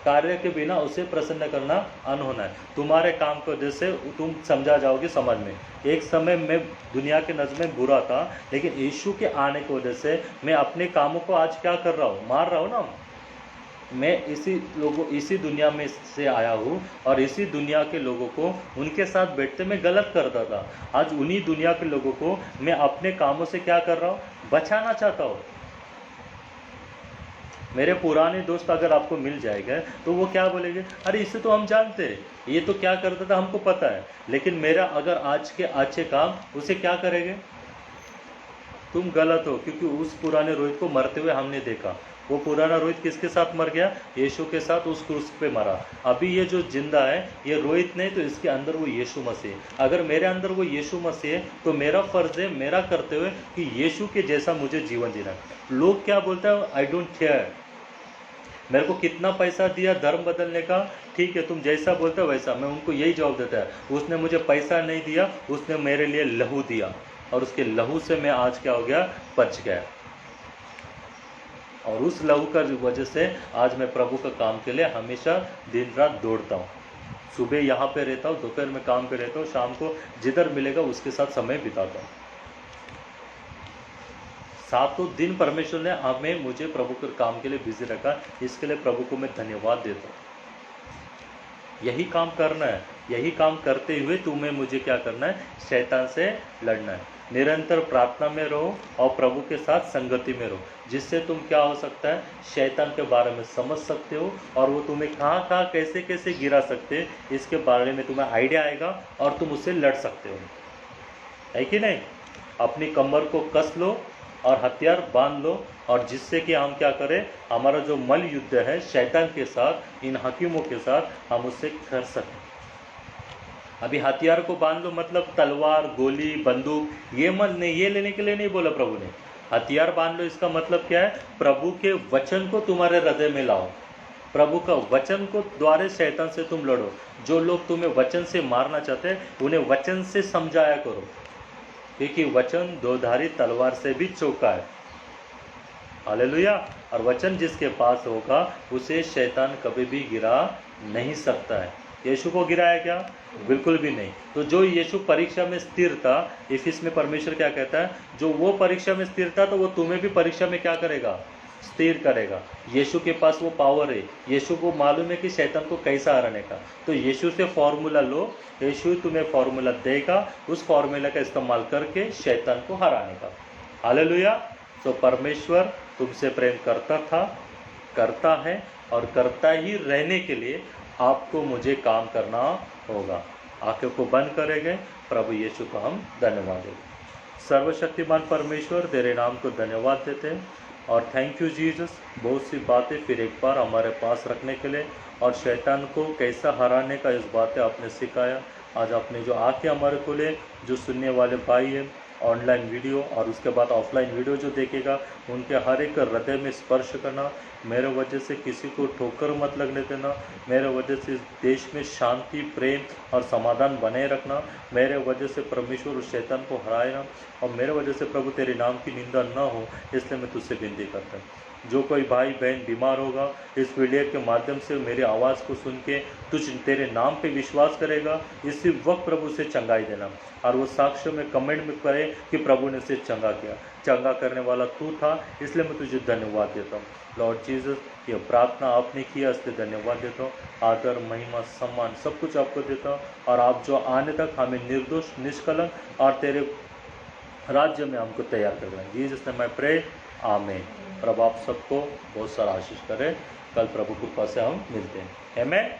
कार्य के बिना उसे प्रसन्न करना अनहोना है। तुम्हारे काम की वजह से तुम समझा जाओगे समझ में। एक समय मैं दुनिया के नज़र में बुरा था, लेकिन यीशु के आने की वजह से मैं अपने कामों को आज क्या कर रहा हूँ, मार रहा हूँ ना। मैं इसी दुनिया में से आया हूँ और इसी दुनिया के लोगों को उनके साथ बैठते मैं गलत करता था। आज उन्हीं दुनिया के लोगों को मैं अपने कामों से क्या कर रहा हूँ, बचाना चाहता हूँ। मेरे पुराने दोस्त अगर आपको मिल जाएगा तो वो क्या बोलेंगे, अरे इसे तो हम जानते हैं, ये तो क्या करता था हमको पता है, लेकिन मेरा अगर आज के अच्छे काम उसे क्या करेंगे, तुम गलत हो, क्योंकि उस पुराने रोहित को मरते हुए हमने देखा। वो पुराना रोहित किसके साथ मर गया, यीशु के साथ उस क्रूस पे मरा। अभी ये जो जिंदा है ये रोहित नहीं, तो इसके अंदर वो यीशु मसीह। अगर मेरे अंदर वो यीशु मसीह है तो मेरा फर्ज है, मेरा करते हुए कि यीशु के जैसा मुझे जीवन जीना है। लोग क्या बोलते हैं, आई डोंट केयर, मेरे को कितना पैसा दिया धर्म बदलने का, ठीक है तुम जैसा बोलते हो वैसा। मैं उनको यही जवाब देता है, उसने मुझे पैसा नहीं दिया, उसने मेरे लिए लहू दिया, और उसके लहू से मैं आज क्या हो गया, बच गया। और उस लहू का वजह से आज मैं प्रभु का काम के लिए हमेशा दिन रात दौड़ता हूँ। सुबह यहाँ पे रहता हूँ, दोपहर में काम पे रहता हूँ, शाम को जिधर मिलेगा उसके साथ समय बिताता हूँ। सातों दिन परमेश्वर ने हमें मुझे प्रभु के काम के लिए बिजी रखा, इसके लिए प्रभु को मैं धन्यवाद देता हूँ। यही काम करना है, यही काम करते हुए तुम्हें मुझे क्या करना है, शैतान से लड़ना है। निरंतर प्रार्थना में रहो और प्रभु के साथ संगति में रहो, जिससे तुम क्या हो सकता है, शैतान के बारे में समझ सकते हो और वो तुम्हें कहाँ कहाँ कैसे कैसे गिरा सकते हैं इसके बारे में तुम्हें आइडिया आएगा और तुम उससे लड़ सकते हो, है कि नहीं। अपनी कमर को कस लो और हथियार बांध लो, और जिससे कि हम क्या करें, हमारा जो मल युद्ध है शैतान के साथ, इन हकीमों के साथ, हम उससे कर सकें। अभी हथियार को बांध लो मतलब तलवार, गोली, बंदूक, ये मत नहीं, ये लेने के लिए नहीं बोला प्रभु ने। हथियार बांध लो इसका मतलब क्या है, प्रभु के वचन को तुम्हारे हृदय में लाओ, प्रभु का वचन को द्वारे शैतान से तुम लड़ो। जो लोग तुम्हें वचन से मारना चाहते हैं उन्हें वचन से समझाया करो, क्योंकि वचन दोधारी तलवार से भी चौका है। हालेलुया। और वचन जिसके पास होगा उसे शैतान कभी भी गिरा नहीं सकता है। यीशु को गिराया क्या, बिल्कुल भी नहीं। तो जो यीशु परीक्षा में स्थिर था, इफिस में परमेश्वर क्या कहता है, जो वो परीक्षा में स्थिर था तो वो तुम्हें भी परीक्षा में क्या करेगा, स्थिर करेगा। यीशु के पास वो पावर है, यीशु को मालूम है कि शैतान को कैसा हराने का। तो यीशु से फॉर्मूला लो, यीशु तुम्हें फॉर्मूला देगा, उस फॉर्मूला का इस्तेमाल करके शैतान को हराने का। हालेलुया। तो परमेश्वर तुमसे प्रेम करता था, करता है और करता ही रहने के लिए आपको मुझे काम करना होगा। आंखों को बंद करेंगे, प्रभु यीशु को हम धन्यवाद देंगे। सर्वशक्तिमान परमेश्वर तेरे नाम को धन्यवाद देते हैं और थैंक यू जीसस, बहुत सी बातें फिर एक बार हमारे पास रखने के लिए, और शैतान को कैसा हराने का इस बातें आपने सिखाया। आज आपने जो आंखें हमारे खोले, जो सुनने वाले भाई हैं ऑनलाइन वीडियो और उसके बाद ऑफलाइन वीडियो जो देखेगा, उनके हर एक हृदय में स्पर्श करना। मेरे वजह से किसी को ठोकर मत लगने देना, मेरे वजह से इस देश में शांति, प्रेम और समाधान बनाए रखना। मेरे वजह से परमेश्वर उस शैतान को हराएना, और मेरे वजह से प्रभु तेरे नाम की निंदा न हो, इसलिए मैं तुझसे विनती करता हूँ। जो कोई भाई बहन बीमार होगा, इस वीडियो के माध्यम से मेरी आवाज़ को सुन के तुझ तेरे नाम पे विश्वास करेगा, इसी वक्त प्रभु से चंगाई देना, और वो साक्ष्य में कमेंट में करे कि प्रभु ने उसे चंगा किया। चंगा करने वाला तू था, इसलिए मैं तुझे धन्यवाद देता हूँ। लॉर्ड जीसस, ये प्रार्थना आपने किया, इसलिए धन्यवाद देता हूँ। आदर, महिमा, सम्मान सब कुछ आपको देता हूँ, और आप जो आने तक हमें निर्दोष, निष्कलंक और तेरे राज्य में हमको तैयार कर रहे हैं। जीसस ने मैं प्रे, आमीन। प्रभु आप सबको बहुत सारा आशीष करे। कल प्रभु कृपा से हम मिलते हैं। आमीन।